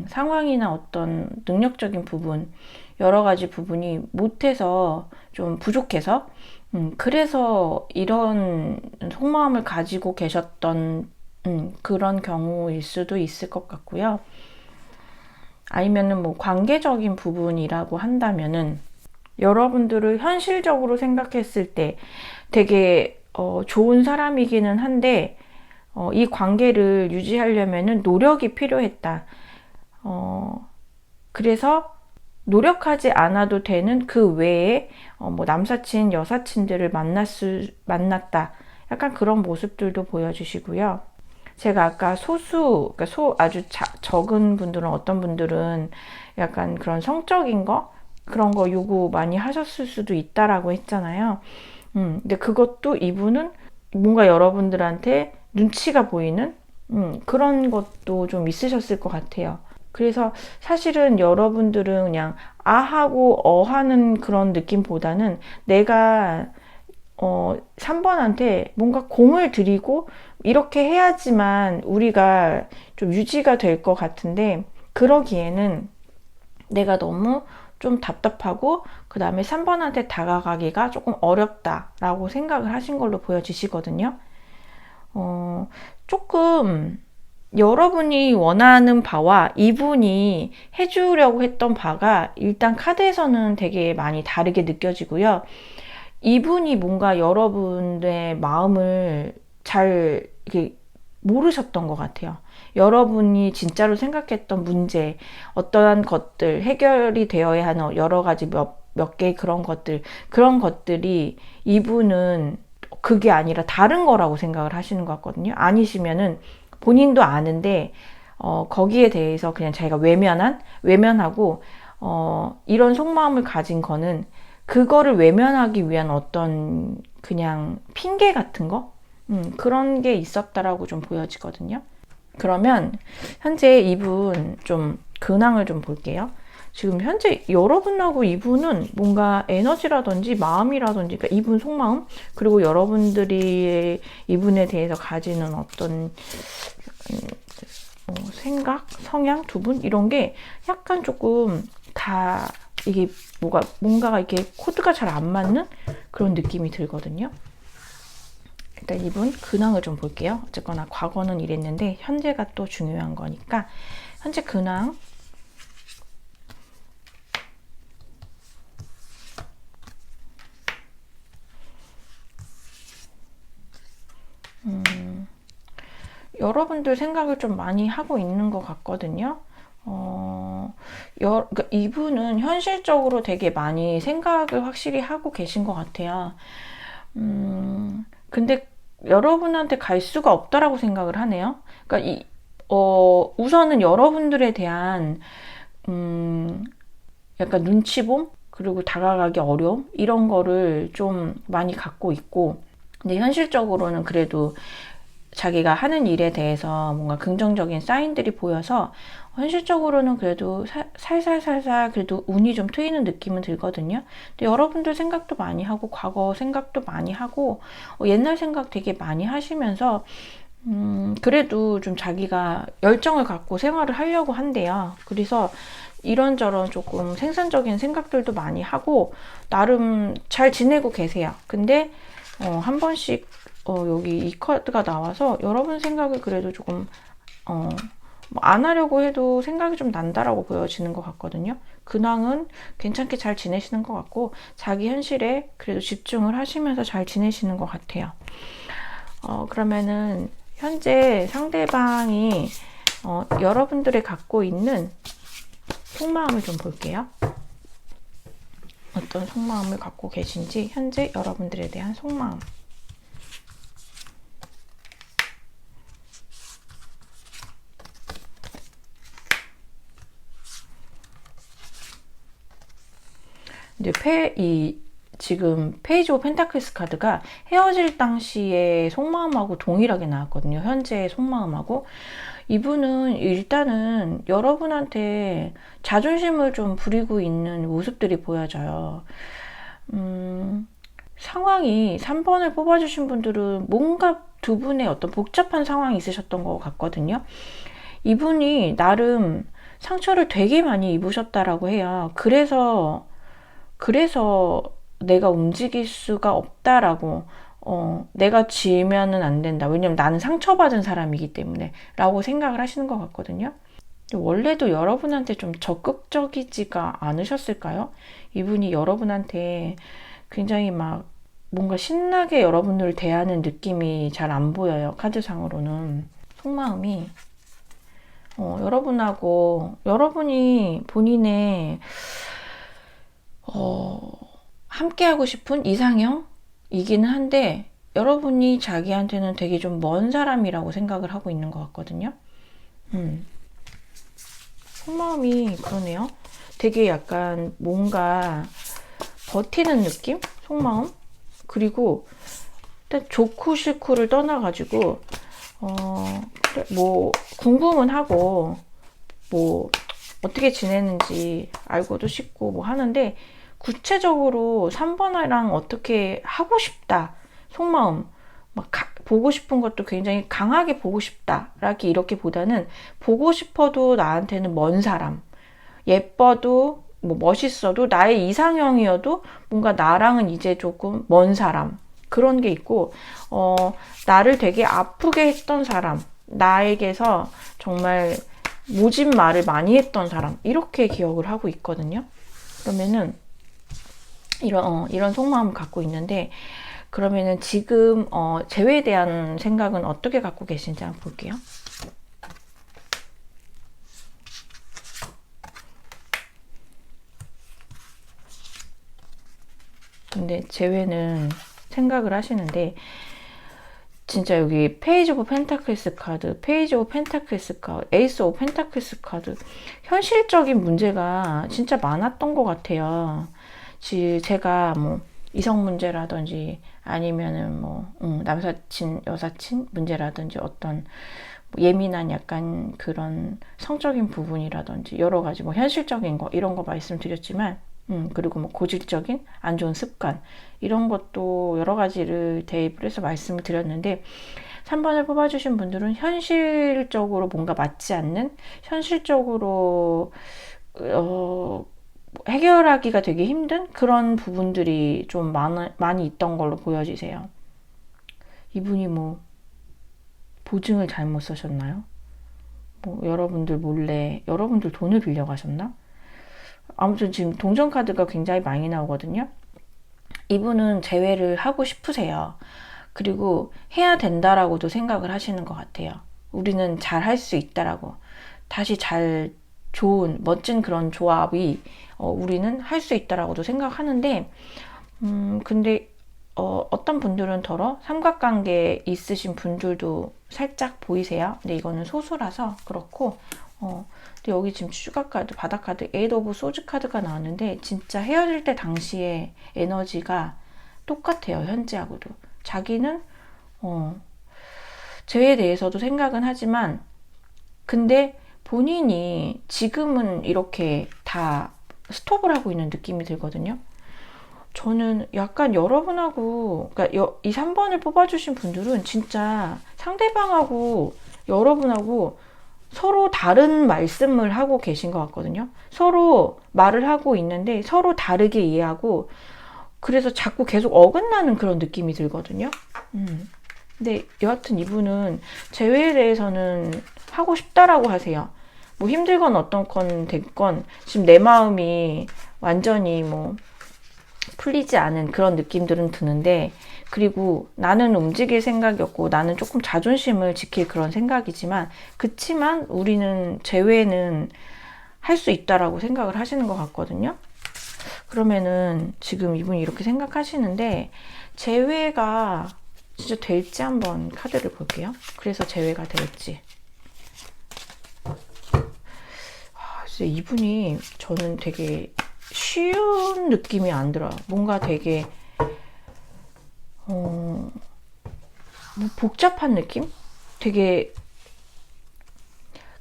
S1: 상황이나 어떤 능력적인 부분, 여러 가지 부분이 못해서 좀 부족해서, 그래서 이런 속마음을 가지고 계셨던, 그런 경우일 수도 있을 것 같고요. 아니면은 뭐 관계적인 부분이라고 한다면은, 여러분들을 현실적으로 생각했을 때 되게 좋은 사람이기는 한데 이 관계를 유지하려면은 노력이 필요했다. 그래서 노력하지 않아도 되는 그 외에 뭐 남사친, 여사친들을 만났다. 약간 그런 모습들도 보여주시고요. 제가 아까 그러니까 아주 적은 분들은 어떤 분들은 약간 그런 성적인 거 그런 거 요구 많이 하셨을 수도 있다라고 했잖아요. 근데 그것도 이분은 뭔가 여러분들한테 눈치가 보이는 그런 것도 좀 있으셨을 것 같아요. 그래서 사실은 여러분들은 그냥 아하고 어하는 그런 느낌보다는 내가 3번한테 뭔가 공을 들이고 이렇게 해야지만 우리가 좀 유지가 될 것 같은데 그러기에는 내가 너무 좀 답답하고 그 다음에 3번한테 다가가기가 조금 어렵다라고 생각을 하신 걸로 보여지시거든요. 조금 여러분이 원하는 바와 이분이 해주려고 했던 바가 일단 카드에서는 되게 많이 다르게 느껴지고요. 이분이 뭔가 여러분의 마음을 잘 이렇게 모르셨던 것 같아요. 여러분이 진짜로 생각했던 문제, 어떠한 것들, 해결이 되어야 하는 여러 가지 몇 개 그런 것들이 이분은 그게 아니라 다른 거라고 생각을 하시는 것 같거든요. 아니시면은 본인도 아는데, 거기에 대해서 그냥 자기가 외면하고, 이런 속마음을 가진 거는 그거를 외면하기 위한 어떤 그냥 핑계 같은 거? 그런 게 있었다라고 좀 보여지거든요. 그러면 현재 이분 좀 근황을 좀 볼게요. 지금 현재 여러분하고 이분은 뭔가 에너지라든지 마음이라든지, 그러니까 이분 속마음, 그리고 여러분들이 이분에 대해서 가지는 어떤 생각, 성향, 두 분 이런 게 약간 조금 다 이게 뭔가가 이렇게 코드가 잘 안 맞는 그런 느낌이 들거든요. 일단 이분 근황을 좀 볼게요. 어쨌거나 과거는 이랬는데 현재가 또 중요한 거니까 현재 근황. 여러분들 생각을 좀 많이 하고 있는 것 같거든요. 그러니까 이분은 현실적으로 되게 많이 생각을 확실히 하고 계신 것 같아요. 근데 여러분한테 갈 수가 없다라고 생각을 하네요. 그러니까 우선은 여러분들에 대한, 약간 눈치봄? 그리고 다가가기 어려움? 이런 거를 좀 많이 갖고 있고, 근데 현실적으로는 그래도 자기가 하는 일에 대해서 뭔가 긍정적인 사인들이 보여서 현실적으로는 그래도 살살살살 그래도 운이 좀 트이는 느낌은 들거든요. 근데 여러분들 생각도 많이 하고 과거 생각도 많이 하고 옛날 생각 되게 많이 하시면서 그래도 좀 자기가 열정을 갖고 생활을 하려고 한대요. 그래서 이런저런 조금 생산적인 생각들도 많이 하고 나름 잘 지내고 계세요. 근데 한 번씩 여기 이 카드가 나와서 여러분 생각을 그래도 조금 안 하려고 해도 생각이 좀 난다라고 보여지는 것 같거든요. 근황은 괜찮게 잘 지내시는 것 같고 자기 현실에 그래도 집중을 하시면서 잘 지내시는 것 같아요. 그러면은 현재 상대방이 여러분들이 갖고 있는 속마음을 좀 볼게요. 어떤 속마음을 갖고 계신지 현재 여러분들에 대한 속마음. 근데 지금 페이지 오브 펜타클스 카드가 헤어질 당시의 속마음하고 동일하게 나왔거든요. 현재의 속마음하고. 이분은 일단은 여러분한테 자존심을 좀 부리고 있는 모습들이 보여져요. 상황이 3번을 뽑아주신 분들은 뭔가 두 분의 어떤 복잡한 상황이 있으셨던 것 같거든요. 이분이 나름 상처를 되게 많이 입으셨다라고 해요. 그래서 내가 움직일 수가 없다라고, 내가 지면은 안 된다. 왜냐면 나는 상처받은 사람이기 때문에 라고 생각을 하시는 것 같거든요. 원래도 여러분한테 좀 적극적이지가 않으셨을까요? 이분이 여러분한테 굉장히 막 뭔가 신나게 여러분을 대하는 느낌이 잘 안 보여요. 카드상으로는. 속마음이 여러분이 본인의 함께하고 싶은 이상형이기는 한데 여러분이 자기한테는 되게 좀 먼 사람이라고 생각을 하고 있는 것 같거든요. 속마음이 그러네요. 되게 약간 뭔가 버티는 느낌? 속마음? 그리고 일단 좋고 싫고를 떠나가지고 그래, 뭐 궁금은 하고 뭐 어떻게 지내는지 알고도 싶고 뭐 하는데 구체적으로 3번이랑 어떻게 하고 싶다 속마음 막 보고 싶은 것도 굉장히 강하게 보고 싶다라기 이렇게보다는 보고 싶어도 나한테는 먼 사람, 예뻐도 뭐 멋있어도 나의 이상형이어도 뭔가 나랑은 이제 조금 먼 사람, 그런 게 있고 나를 되게 아프게 했던 사람, 나에게서 정말 모진 말을 많이 했던 사람, 이렇게 기억을 하고 있거든요. 그러면은 이런 속마음을 갖고 있는데, 그러면은 지금 재회에 대한 생각은 어떻게 갖고 계신지 한번 볼게요. 근데 재회는 생각을 하시는데 진짜 여기 페이지 오브 펜타클스 카드, 페이지 오브 펜타클스 카드, 에이스 오브 펜타클스 카드, 현실적인 문제가 진짜 많았던 것 같아요. 제가 뭐 이성 문제라든지 아니면은 뭐 남사친, 여사친 문제라든지 어떤 예민한 약간 그런 성적인 부분이라든지 여러 가지 뭐 현실적인 거 이런 거 말씀드렸지만 그리고 뭐 고질적인 안 좋은 습관 이런 것도 여러 가지를 대입을 해서 말씀을 드렸는데 3번을 뽑아주신 분들은 현실적으로 뭔가 맞지 않는 현실적으로 해결하기가 되게 힘든 그런 부분들이 좀 많이 있던 걸로 보여지세요. 이분이 뭐 보증을 잘못 쓰셨나요? 뭐 여러분들 몰래 여러분들 돈을 빌려 가셨나? 아무튼 지금 동전 카드가 굉장히 많이 나오거든요. 이분은 재회를 하고 싶으세요. 그리고 해야 된다라고도 생각을 하시는 것 같아요. 우리는 잘 할 수 있다라고. 다시 잘 좋은 멋진 그런 조합이 우리는 할 수 있다라고도 생각하는데 근데 어떤 분들은 더러 삼각관계 있으신 분들도 살짝 보이세요. 근데 이거는 소수라서 그렇고 근데 여기 지금 추가카드, 바닥카드, 에이드 오브 소즈 카드가 나왔는데 진짜 헤어질 때 당시의 에너지가 똑같아요. 현재하고도. 자기는 재회에 대해서도 생각은 하지만 근데 본인이 지금은 이렇게 다 스톱을 하고 있는 느낌이 들거든요. 저는 약간 여러분하고 그러니까 이 3번을 뽑아주신 분들은 진짜 상대방하고 여러분하고 서로 다른 말씀을 하고 계신 것 같거든요. 서로 말을 하고 있는데 서로 다르게 이해하고 그래서 자꾸 계속 어긋나는 그런 느낌이 들거든요. 근데 여하튼 이분은 재회에 대해서는 하고 싶다라고 하세요. 뭐 힘들건 어떤 건 됐건 지금 내 마음이 완전히 뭐 풀리지 않은 그런 느낌들은 드는데 그리고 나는 움직일 생각이었고 나는 조금 자존심을 지킬 그런 생각이지만 그치만 우리는 재회는 할 수 있다라고 생각을 하시는 것 같거든요. 그러면은 지금 이분이 이렇게 생각하시는데 재회가 진짜 될지 한번 카드를 볼게요. 그래서 재회가 될지. 진짜 이분이 저는 되게 쉬운 느낌이 안 들어요. 뭔가 되게 뭐 복잡한 느낌? 되게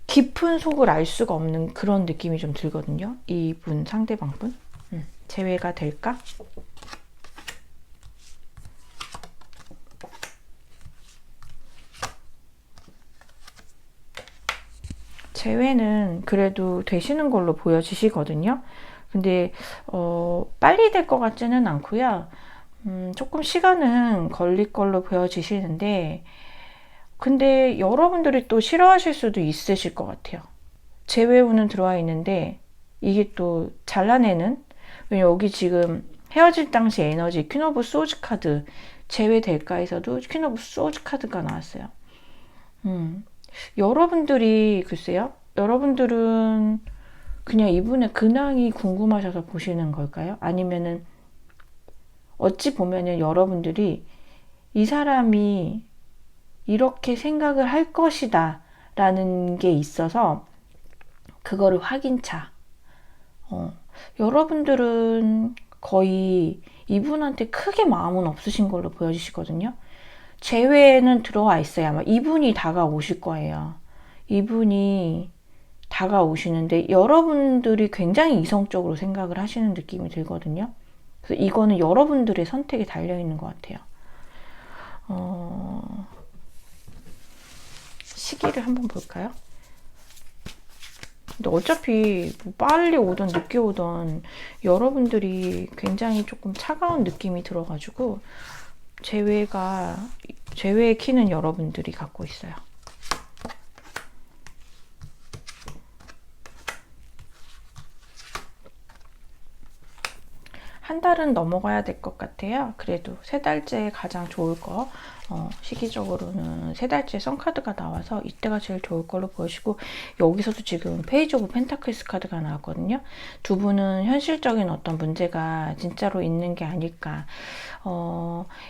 S1: 깊은 속을 알 수가 없는 그런 느낌이 좀 들거든요. 이분 상대방분. 재회가 될까? 재회는 그래도 되시는 걸로 보여지시거든요. 근데 빨리 될 것 같지는 않고요. 조금 시간은 걸릴 걸로 보여지시는데 근데 여러분들이 또 싫어하실 수도 있으실 것 같아요. 재회운은 들어와 있는데 이게 또 잘라내는 왜냐면 여기 지금 헤어질 당시 에너지 퀸 오브 소즈 카드 재회될까에서도 퀸 오브 소즈 카드가 나왔어요. 여러분들이 글쎄요. 여러분들은 그냥 이분의 근황이 궁금하셔서 보시는 걸까요? 아니면은 어찌 보면은 여러분들이 이 사람이 이렇게 생각을 할 것이다 라는 게 있어서 그거를 확인차. 여러분들은 거의 이분한테 크게 마음은 없으신 걸로 보여지시거든요. 재회는 들어와 있어요. 아마 이분이 다가오실 거예요. 이분이 다가오시는데 여러분들이 굉장히 이성적으로 생각을 하시는 느낌이 들거든요. 그래서 이거는 여러분들의 선택에 달려있는 것 같아요. 시기를 한번 볼까요? 근데 어차피 뭐 빨리 오든 늦게 오든 여러분들이 굉장히 조금 차가운 느낌이 들어가지고 재회의 키는 여러분들이 갖고 있어요. 한 달은 넘어가야 될 것 같아요. 그래도 3달째 가장 좋을 거 시기적으로는 3달째 선카드가 나와서 이때가 제일 좋을 걸로 보시고 여기서도 지금 페이지 오브 펜타클스 카드가 나왔거든요. 두 분은 현실적인 어떤 문제가 진짜로 있는 게 아닐까.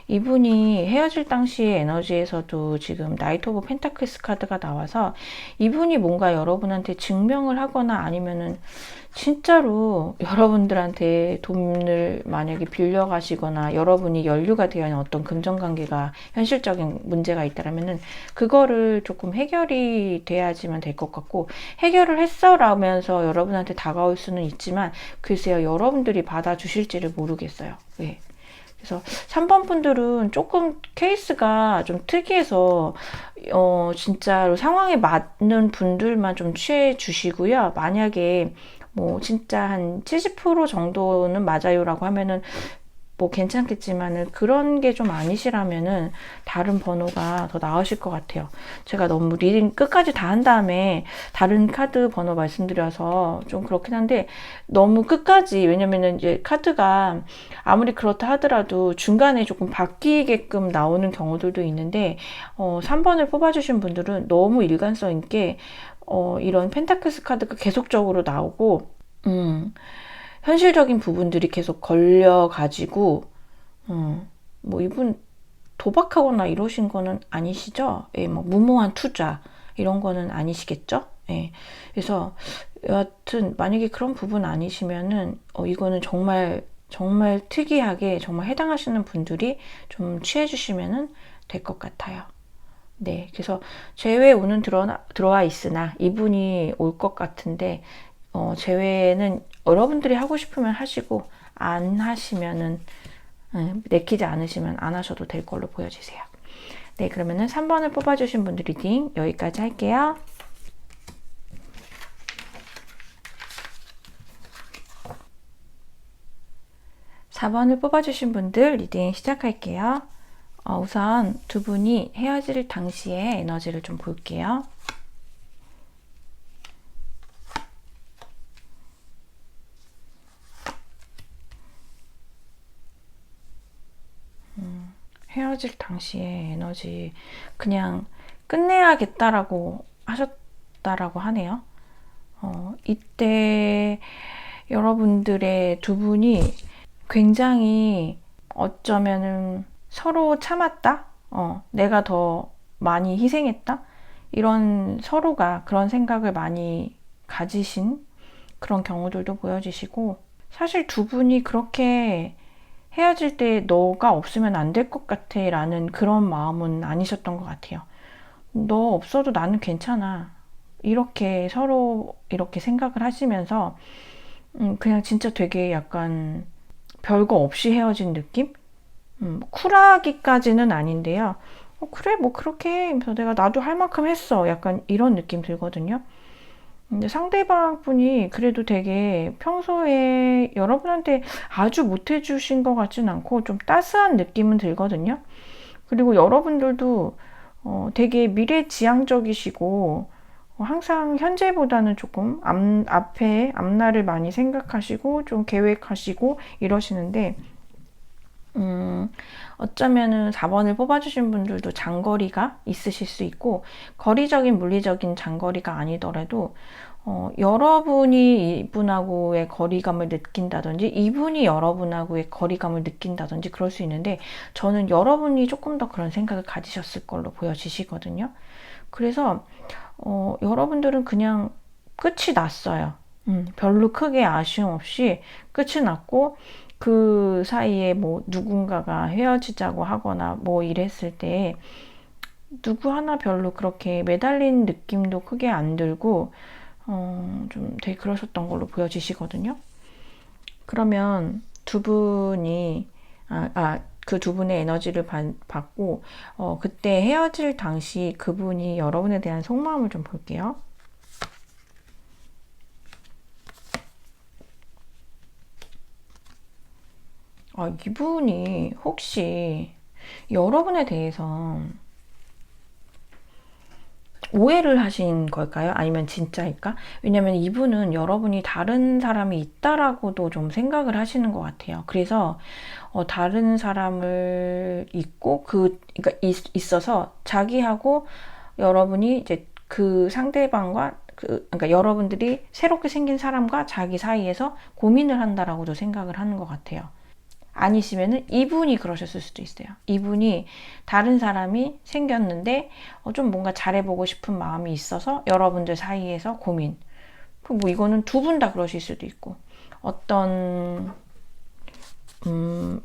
S1: 이분이 헤어질 당시의 에너지에서도 지금 나이트 오브 펜타클스 카드가 나와서 이분이 뭔가 여러분한테 증명을 하거나 아니면은 진짜로 여러분들한테 돈을 만약에 빌려가시거나 여러분이 연루가 되어 있는 어떤 금전관계가 현실적인 문제가 있다면은 그거를 조금 해결이 돼야지만 될 것 같고, 해결을 했어 라면서 여러분한테 다가올 수는 있지만 글쎄요, 여러분들이 받아주실지를 모르겠어요. 네. 그래서 3번 분들은 조금 케이스가 좀 특이해서 진짜로 상황에 맞는 분들만 좀 취해 주시고요. 만약에 뭐 진짜 한 70% 정도는 맞아요라고 하면은 뭐 괜찮겠지만은 그런 게 좀 아니시라면은 다른 번호가 더 나으실 것 같아요. 제가 너무 리딩 끝까지 다 한 다음에 다른 카드 번호 말씀드려서 좀 그렇긴 한데, 너무 끝까지, 왜냐면은 이제 카드가 아무리 그렇다 하더라도 중간에 조금 바뀌게끔 나오는 경우들도 있는데 3번을 뽑아주신 분들은 너무 일관성 있게 이런 펜타클스 카드가 계속적으로 나오고 현실적인 부분들이 계속 걸려가지고, 뭐 이분 도박하거나 이러신 거는 아니시죠? 예, 뭐 무모한 투자 이런 거는 아니시겠죠? 예. 그래서 여하튼 만약에 그런 부분 아니시면은 이거는 정말 정말 특이하게 정말 해당하시는 분들이 좀 취해 주시면은 될 것 같아요. 네, 그래서 제외 운은 들어와 있으나 이분이 올 것 같은데, 제외는 여러분들이 하고 싶으면 하시고 안 하시면은 내키지 않으시면 안 하셔도 될 걸로 보여지세요. 네, 그러면은 3번을 뽑아주신 분들 리딩 여기까지 할게요. (4번을) 뽑아주신 분들 리딩 시작할게요. 우선 두 분이 헤어질 당시의 에너지를 좀 볼게요. 헤어질 당시의 에너지, 그냥 끝내야겠다라고 하셨다라고 하네요. 이때 여러분들의 두 분이 굉장히 어쩌면은 서로 참았다? 내가 더 많이 희생했다? 이런 서로가 그런 생각을 많이 가지신 그런 경우들도 보여지시고, 사실 두 분이 그렇게 헤어질 때 너가 없으면 안 될 것 같아 라는 그런 마음은 아니셨던 것 같아요. 너 없어도 나는 괜찮아. 이렇게 서로 이렇게 생각을 하시면서 그냥 진짜 되게 약간 별거 없이 헤어진 느낌? 쿨하기까지는 아닌데요. 그래 뭐 그렇게 하면서 내가 나도 할 만큼 했어. 약간 이런 느낌 들거든요. 근데 상대방 분이 그래도 되게 평소에 여러분한테 아주 못해주신 것 같진 않고 좀 따스한 느낌은 들거든요. 그리고 여러분들도 되게 미래지향적이시고 항상 현재보다는 조금 앞날을 많이 생각하시고 좀 계획하시고 이러시는데, 어쩌면은 4번을 뽑아주신 분들도 장거리가 있으실 수 있고, 거리적인 물리적인 장거리가 아니더라도 여러분이 이분하고의 거리감을 느낀다든지 이분이 여러분하고의 거리감을 느낀다든지 그럴 수 있는데, 저는 여러분이 조금 더 그런 생각을 가지셨을 걸로 보여지시거든요. 그래서 여러분들은 그냥 끝이 났어요. 별로 크게 아쉬움 없이 끝이 났고, 그 사이에 뭐 누군가가 헤어지자고 하거나 뭐 이랬을 때 누구 하나 별로 그렇게 매달린 느낌도 크게 안 들고 좀 되게 그러셨던 걸로 보여지시거든요. 그러면 두 분이 그 두 분의 에너지를 받고 그때 헤어질 당시 그분이 여러분에 대한 속마음을 좀 볼게요. 이분이 혹시 여러분에 대해서 오해를 하신 걸까요? 아니면 진짜일까? 왜냐면 이분은 여러분이 다른 사람이 있다라고도 좀 생각을 하시는 것 같아요. 그래서 다른 사람을 있고 그러니까 있어서 자기하고 여러분이 이제 그 상대방과 그러니까 여러분들이 새롭게 생긴 사람과 자기 사이에서 고민을 한다라고도 생각을 하는 것 같아요. 아니시면은 이분이 그러셨을 수도 있어요. 이분이 다른 사람이 생겼는데 좀 뭔가 잘해보고 싶은 마음이 있어서 여러분들 사이에서 고민, 뭐 이거는 두 분 다 그러실 수도 있고,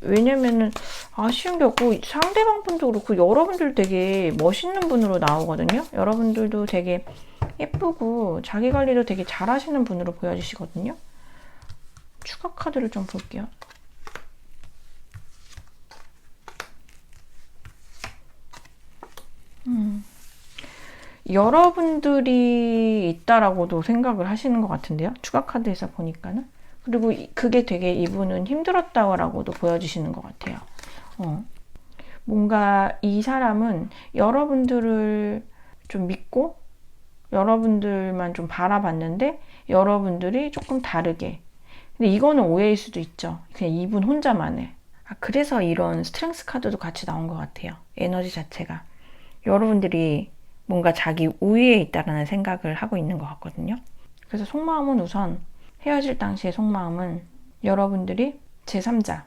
S1: 왜냐면은 아쉬운 게 없고 상대방 분도 그렇고 여러분들 되게 멋있는 분으로 나오거든요. 여러분들도 되게 예쁘고 자기 관리도 되게 잘 하시는 분으로 보여지시거든요. 추가 카드를 좀 볼게요. 여러분들이 있다라고도 생각을 하시는 것 같은데요. 추가 카드에서 보니까는. 그리고 그게 되게 이분은 힘들었다고도 보여주시는 것 같아요. 뭔가 이 사람은 여러분들을 좀 믿고 여러분들만 좀 바라봤는데 여러분들이 조금 다르게. 근데 이거는 오해일 수도 있죠. 그냥 이분 혼자만의. 그래서 이런 스트렝스 카드도 같이 나온 것 같아요. 에너지 자체가. 여러분들이 뭔가 자기 우위에 있다라는 생각을 하고 있는 것 같거든요. 그래서 속마음은 우선 헤어질 당시의 속마음은 여러분들이 제3자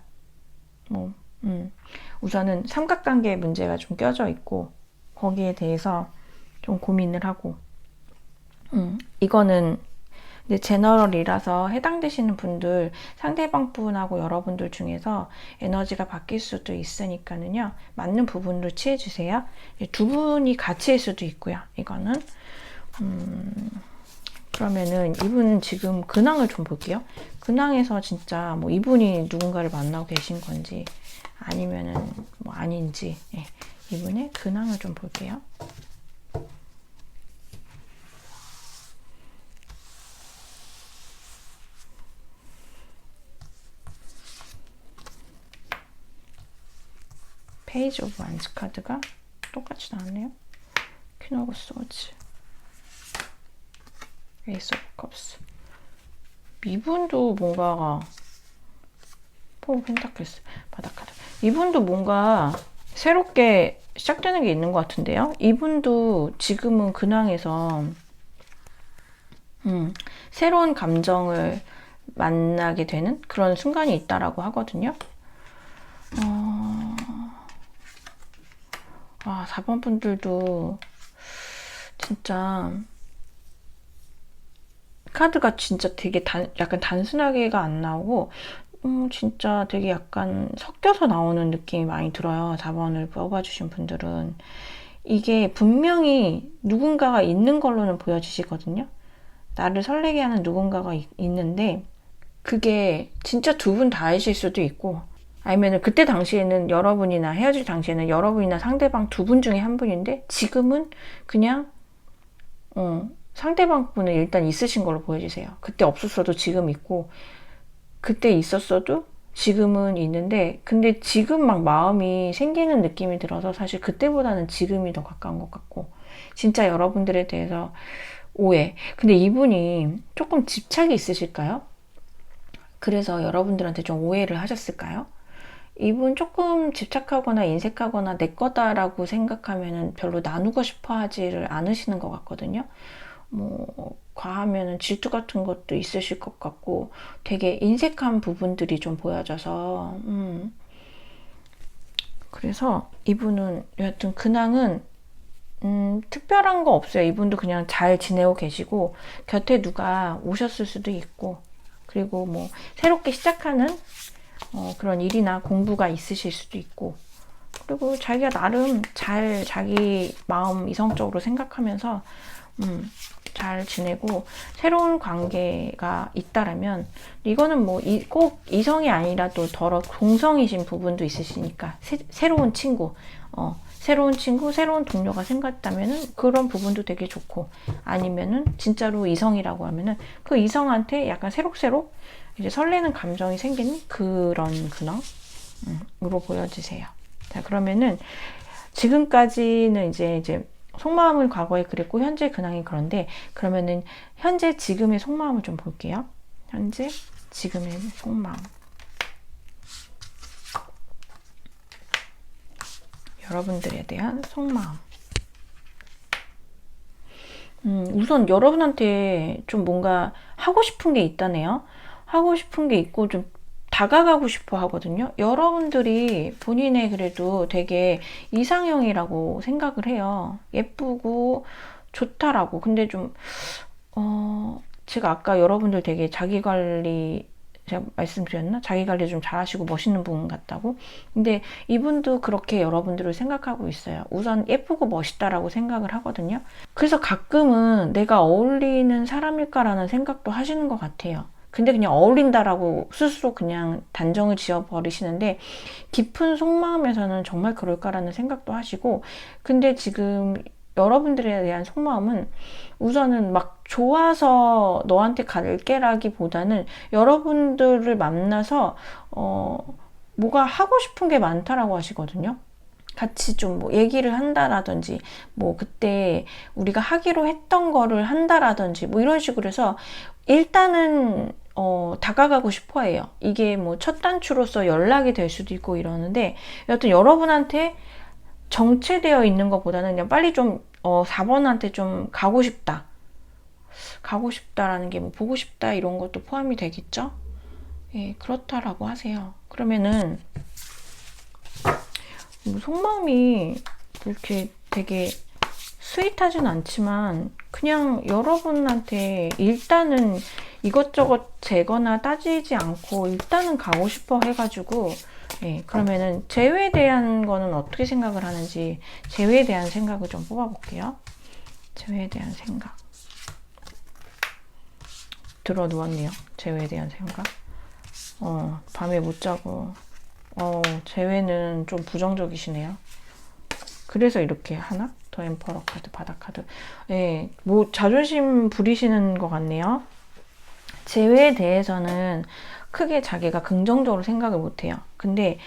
S1: 우선은 삼각관계의 문제가 좀 껴져 있고 거기에 대해서 좀 고민을 하고 이거는 이제 제너럴이라서 해당되시는 분들 상대방 분하고 여러분들 중에서 에너지가 바뀔 수도 있으니까는요 맞는 부분으로 취해주세요. 두 분이 같이일 수도 있고요. 이거는 그러면은 이분 지금 근황을 좀 볼게요. 근황에서 진짜 뭐 이분이 누군가를 만나고 계신 건지 아니면은 뭐 아닌지 이분의 근황을 좀 볼게요. 페이지 오브 완즈 카드가 똑같이 나왔네요. 퀸 오브 소즈, 에이스 오브 컵스. 이분도 뭔가가 포 펜타클스 바닥 카드. 이분도 뭔가 새롭게 시작되는 게 있는 것 같은데요. 이분도 지금은 근황에서 새로운 감정을 만나게 되는 그런 순간이 있다라고 하거든요. 4번 분들도 진짜 카드가 진짜 되게 약간 단순하게가 안 나오고 진짜 되게 약간 섞여서 나오는 느낌이 많이 들어요. 4번을 뽑아주신 분들은. 이게 분명히 누군가가 있는 걸로는 보여지시거든요. 나를 설레게 하는 누군가가 있는데 그게 진짜 두 분 다이실 수도 있고 아니면 그때 당시에는 여러분이나 헤어질 당시에는 여러분이나 상대방 두 분 중에 한 분인데 지금은 그냥 상대방 분은 일단 있으신 걸로 보여지세요. 그때 없었어도 지금 있고 그때 있었어도 지금은 있는데 근데 지금 막 마음이 생기는 느낌이 들어서 사실 그때보다는 지금이 더 가까운 것 같고 진짜 여러분들에 대해서 오해. 근데 이분이 조금 집착이 있으실까요? 그래서 여러분들한테 좀 오해를 하셨을까요? 이분 조금 집착하거나 인색하거나 내 거다라고 생각하면 별로 나누고 싶어 하지를 않으시는 것 같거든요. 뭐 과하면 질투 같은 것도 있으실 것 같고 되게 인색한 부분들이 좀 보여져서 그래서 이분은 여하튼 근황은 특별한 거 없어요. 이분도 그냥 잘 지내고 계시고 곁에 누가 오셨을 수도 있고 그리고 뭐 새롭게 시작하는 그런 일이나 공부가 있으실 수도 있고 그리고 자기가 나름 잘 자기 마음 이성적으로 생각하면서 잘 지내고 새로운 관계가 있다라면 이거는 뭐 꼭 이성이 아니라도 더러 동성이신 부분도 있으시니까 새로운 친구 새로운 동료가 생겼다면은 그런 부분도 되게 좋고 아니면은 진짜로 이성이라고 하면은 그 이성한테 약간 새록새록 이제 설레는 감정이 생기는 그런 근황으로 보여지세요. 자 그러면은 지금까지는 이제 속마음을 과거에 그랬고 현재 근황이 그런데 그러면은 현재 지금의 속마음을 좀 볼게요. 현재 지금의 속마음. 여러분들에 대한 속마음. 우선 여러분한테 좀 뭔가 하고 싶은 게 있다네요. 하고 싶은 게 있고 좀 다가가고 싶어 하거든요. 여러분들이 본인의 그래도 되게 이상형이라고 생각을 해요. 예쁘고 좋다라고. 근데 좀 제가 아까 여러분들 되게 자기 관리, 제가 말씀드렸나? 자기 관리 좀 잘하시고 멋있는 분 같다고. 근데 이분도 그렇게 여러분들을 생각하고 있어요. 우선 예쁘고 멋있다라고 생각을 하거든요. 그래서 가끔은 내가 어울리는 사람일까라는 생각도 하시는 것 같아요. 근데 그냥 어울린다라고 스스로 그냥 단정을 지어 버리시는데, 깊은 속마음에서는 정말 그럴까라는 생각도 하시고, 근데 지금 여러분들에 대한 속마음은 우선은 막 좋아서 너한테 갈게라기보다는 여러분들을 만나서 뭐가 하고 싶은 게 많다라고 하시거든요. 같이 좀 뭐 얘기를 한다라든지, 뭐 그때 우리가 하기로 했던 거를 한다라든지, 뭐 이런 식으로 해서 일단은 다가가고 싶어 해요. 이게 뭐 첫 단추로서 연락이 될 수도 있고 이러는데, 여튼 여러분한테 정체되어 있는 것보다는 그냥 빨리 좀 4번한테 좀 가고 싶다. 가고 싶다라는 게 뭐 보고 싶다 이런 것도 포함이 되겠죠? 예, 그렇다라고 하세요. 그러면은 뭐 속마음이 이렇게 되게 스윗하진 않지만 그냥 여러분한테 일단은 이것저것 재거나 따지지 않고 일단은 가고 싶어 해가지고, 예, 그러면은 재회에 대한 거는 어떻게 생각을 하는지 재회에 대한 생각을 좀 뽑아볼게요. 재회에 대한 생각. 들어 누웠네요. 재회에 대한 생각. 밤에 못 자고, 재회는 좀 부정적이시네요. 그래서 이렇게 하나? 더 엠퍼러 카드, 바닥 카드. 예, 뭐 자존심 부리시는 것 같네요. 재회에 대해서는 크게 자기가 긍정적으로 생각을 못해요. 근데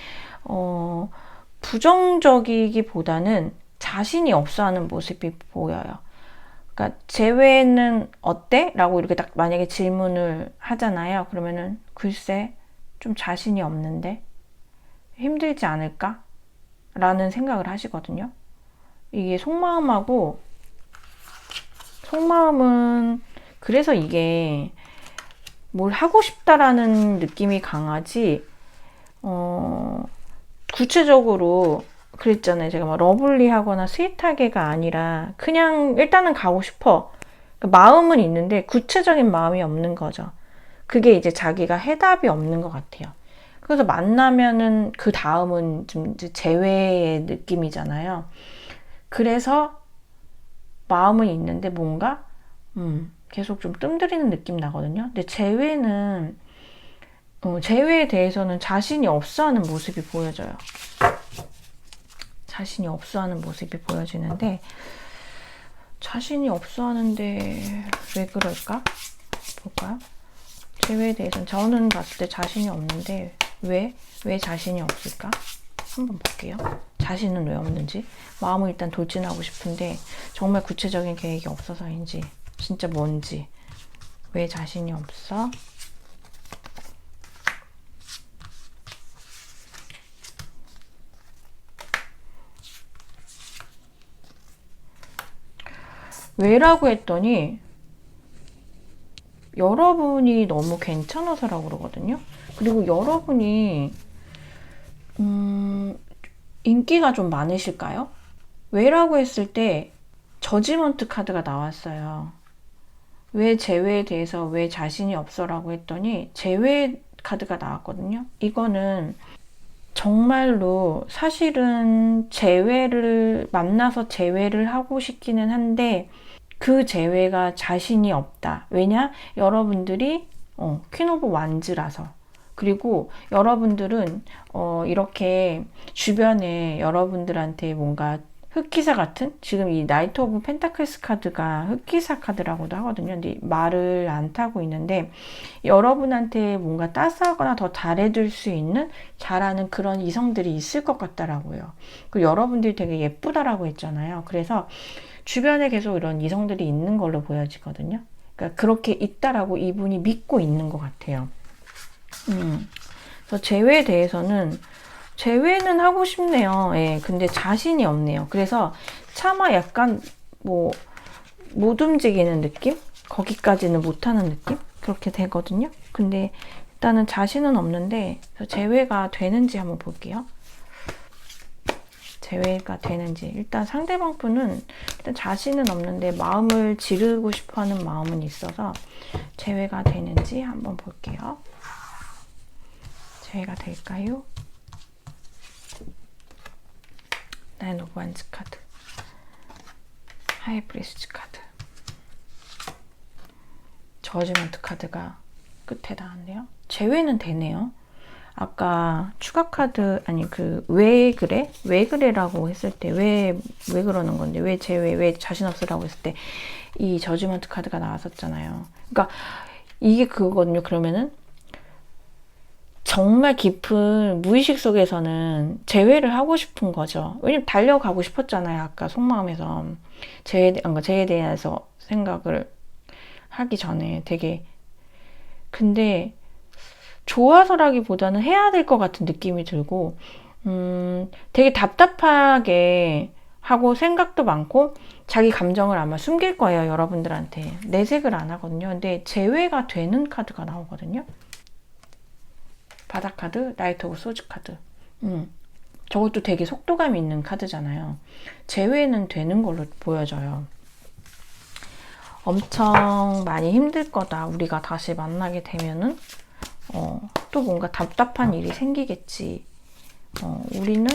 S1: 부정적이기보다는 자신이 없어하는 모습이 보여요. 그러니까 재회는 어때? 라고 이렇게 딱 만약에 질문을 하잖아요. 그러면은 글쎄 좀 자신이 없는데 힘들지 않을까? 라는 생각을 하시거든요. 이게 속마음은 그래서 이게 뭘 하고 싶다라는 느낌이 강하지, 구체적으로 그랬잖아요. 제가 막 러블리하거나 스윗하게가 아니라 그냥 일단은 가고 싶어. 그러니까 마음은 있는데 구체적인 마음이 없는 거죠. 그게 이제 자기가 해답이 없는 것 같아요. 그래서 만나면은 그 다음은 좀 이제 재회의 느낌이잖아요. 그래서 마음은 있는데 뭔가 계속 좀 뜸들이는 느낌 나거든요. 근데 재회에 대해서는 자신이 없어하는 모습이 보여져요. 자신이 없어하는 모습이 보여지는데, 자신이 없어하는데 왜 그럴까? 볼까요? 재회에 대해서는 저는 봤을 때 자신이 없는데 왜 자신이 없을까? 한번 볼게요. 자신은 왜 없는지. 마음을 일단 돌진하고 싶은데 정말 구체적인 계획이 없어서인지, 진짜 뭔지. 왜 자신이 없어? 왜라고 했더니 여러분이 너무 괜찮아서라고 그러거든요. 그리고 여러분이 인기가 좀 많으실까요? 왜라고 했을 때 저지먼트 카드가 나왔어요. 왜 재회에 대해서 왜 자신이 없어라고 했더니 재회 카드가 나왔거든요. 이거는 정말로 사실은 만나서 재회를 하고 싶기는 한데 그 재회가 자신이 없다. 왜냐? 여러분들이 퀸 오브 완즈라서. 그리고 여러분들은 이렇게 주변에 여러분들한테 뭔가 흑기사 같은, 지금 이 나이트 오브 펜타클스 카드가 흑기사 카드라고도 하거든요. 근데 말을 안 타고 있는데 여러분한테 뭔가 따스하거나 더 잘해줄 수 있는, 잘하는 그런 이성들이 있을 것 같다라고요. 그리고 여러분들이 되게 예쁘다라고 했잖아요. 그래서 주변에 계속 이런 이성들이 있는 걸로 보여지거든요. 그러니까 그렇게 있다라고 이분이 믿고 있는 것 같아요. 그래서 재회에 대해서는 재회는 하고 싶네요. 예, 근데 자신이 없네요. 그래서 차마 약간 못 움직이는 느낌? 거기까지는 못하는 느낌? 그렇게 되거든요. 근데 일단은 자신은 없는데 재회가 되는지 한번 볼게요. 재회가 되는지. 일단 상대방 분은 일단 자신은 없는데 마음을 지르고 싶어 하는 마음은 있어서 재회가 되는지 한번 볼게요. 재회가 될까요? 나인 오브 완즈 카드, 하이프리스트 카드, 저지먼트 카드가 끝에 나왔네요. 재회는 되네요. 아까 추가 카드, 아니 왜 그래? 왜 그래라고 했을 때 왜 그러는 건데, 왜 재회, 왜 자신 없으라고 했을 때 이 저지먼트 카드가 나왔었잖아요. 그러니까 이게 그거거든요. 그러면은 정말 깊은 무의식 속에서는 재회를 하고 싶은 거죠. 왜냐면 달려가고 싶었잖아요. 아까 속마음에서 재회에 대해서 생각을 하기 전에 되게. 근데 좋아서라기보다는 해야 될 것 같은 느낌이 들고, 되게 답답하게 하고 생각도 많고 자기 감정을 아마 숨길 거예요. 여러분들한테 내색을 안 하거든요. 근데 재회가 되는 카드가 나오거든요. 바닥 카드, 나이트 오브 소즈 카드. 저것도 되게 속도감 있는 카드잖아요. 재회는 되는 걸로 보여져요. 엄청 많이 힘들 거다. 우리가 다시 만나게 되면은 또 뭔가 답답한 일이 생기겠지. 우리는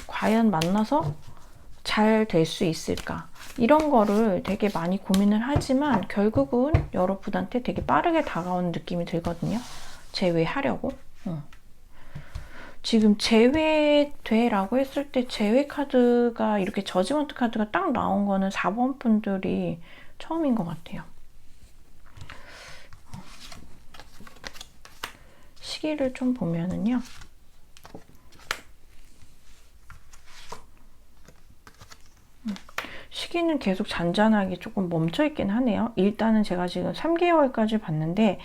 S1: 과연 만나서 잘 될 수 있을까? 이런 거를 되게 많이 고민을 하지만 결국은 여러분한테 되게 빠르게 다가오는 느낌이 들거든요. 재회하려고. 지금 재회돼라고 했을 때 재회 카드가 이렇게 저지먼트 카드가 딱 나온 거는 4번 분들이 처음인 것 같아요. 시기를 좀 보면은요. 시기는 계속 잔잔하게 조금 멈춰있긴 하네요. 일단은 제가 지금 3개월까지 봤는데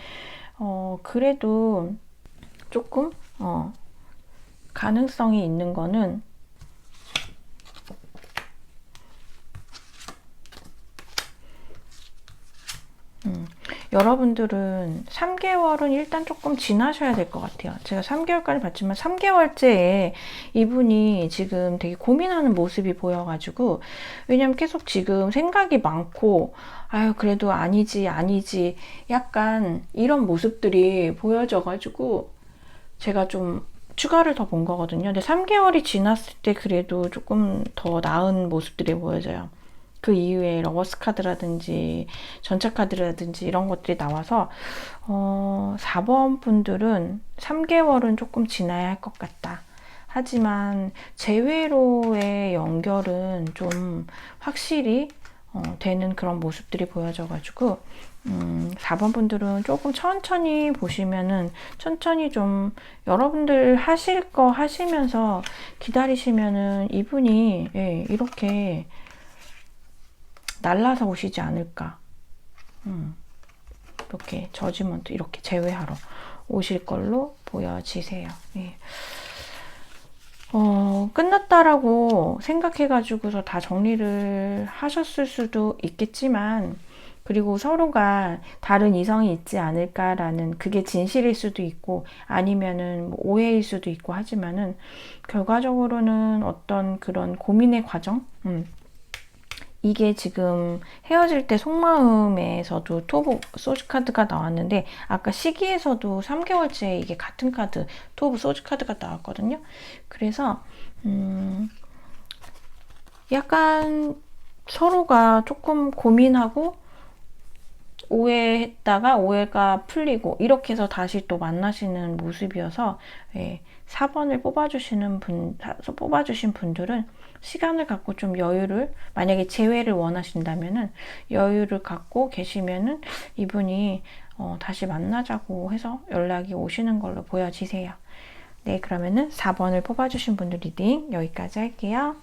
S1: 그래도 조금 가능성이 있는 거는 여러분들은 3개월은 일단 조금 지나셔야 될 것 같아요. 제가 3개월까지 봤지만 3개월째에 이분이 지금 되게 고민하는 모습이 보여가지고, 왜냐면 계속 지금 생각이 많고 아유 그래도 아니지 약간 이런 모습들이 보여져가지고 제가 좀 추가를 더 본 거거든요. 근데 3개월이 지났을 때 그래도 조금 더 나은 모습들이 보여져요. 그 이후에 러버스 카드라든지 전차 카드라든지 이런 것들이 나와서 4번 분들은 3개월은 조금 지나야 할 것 같다. 하지만 재회로의 연결은 좀 확실히 되는 그런 모습들이 보여져가지고 4번 분들은 조금 천천히 보시면은, 천천히 좀 여러분들 하실 거 하시면서 기다리시면은 이분이 이렇게 날라서 오시지 않을까. 이렇게 저지먼트 이렇게 재회하러 오실 걸로 보여지세요. 예. 끝났다라고 생각해가지고서 다 정리를 하셨을 수도 있겠지만, 그리고 서로가 다른 이성이 있지 않을까라는, 그게 진실일 수도 있고 아니면은 뭐 오해일 수도 있고 하지만은 결과적으로는 어떤 그런 고민의 과정, 이게 지금 헤어질 때 속마음에서도 토브 소주 카드가 나왔는데, 아까 시기에서도 3개월째 이게 같은 카드 토브 소주 카드가 나왔거든요. 그래서 약간 서로가 조금 고민하고 오해했다가 오해가 풀리고 이렇게 해서 다시 또 만나시는 모습이어서 4번을 뽑아주신 분들은 시간을 갖고 좀 여유를, 만약에 재회를 원하신다면은 여유를 갖고 계시면은 이분이 다시 만나자고 해서 연락이 오시는 걸로 보여지세요. 네, 그러면은 4번을 뽑아주신 분들 리딩 여기까지 할게요.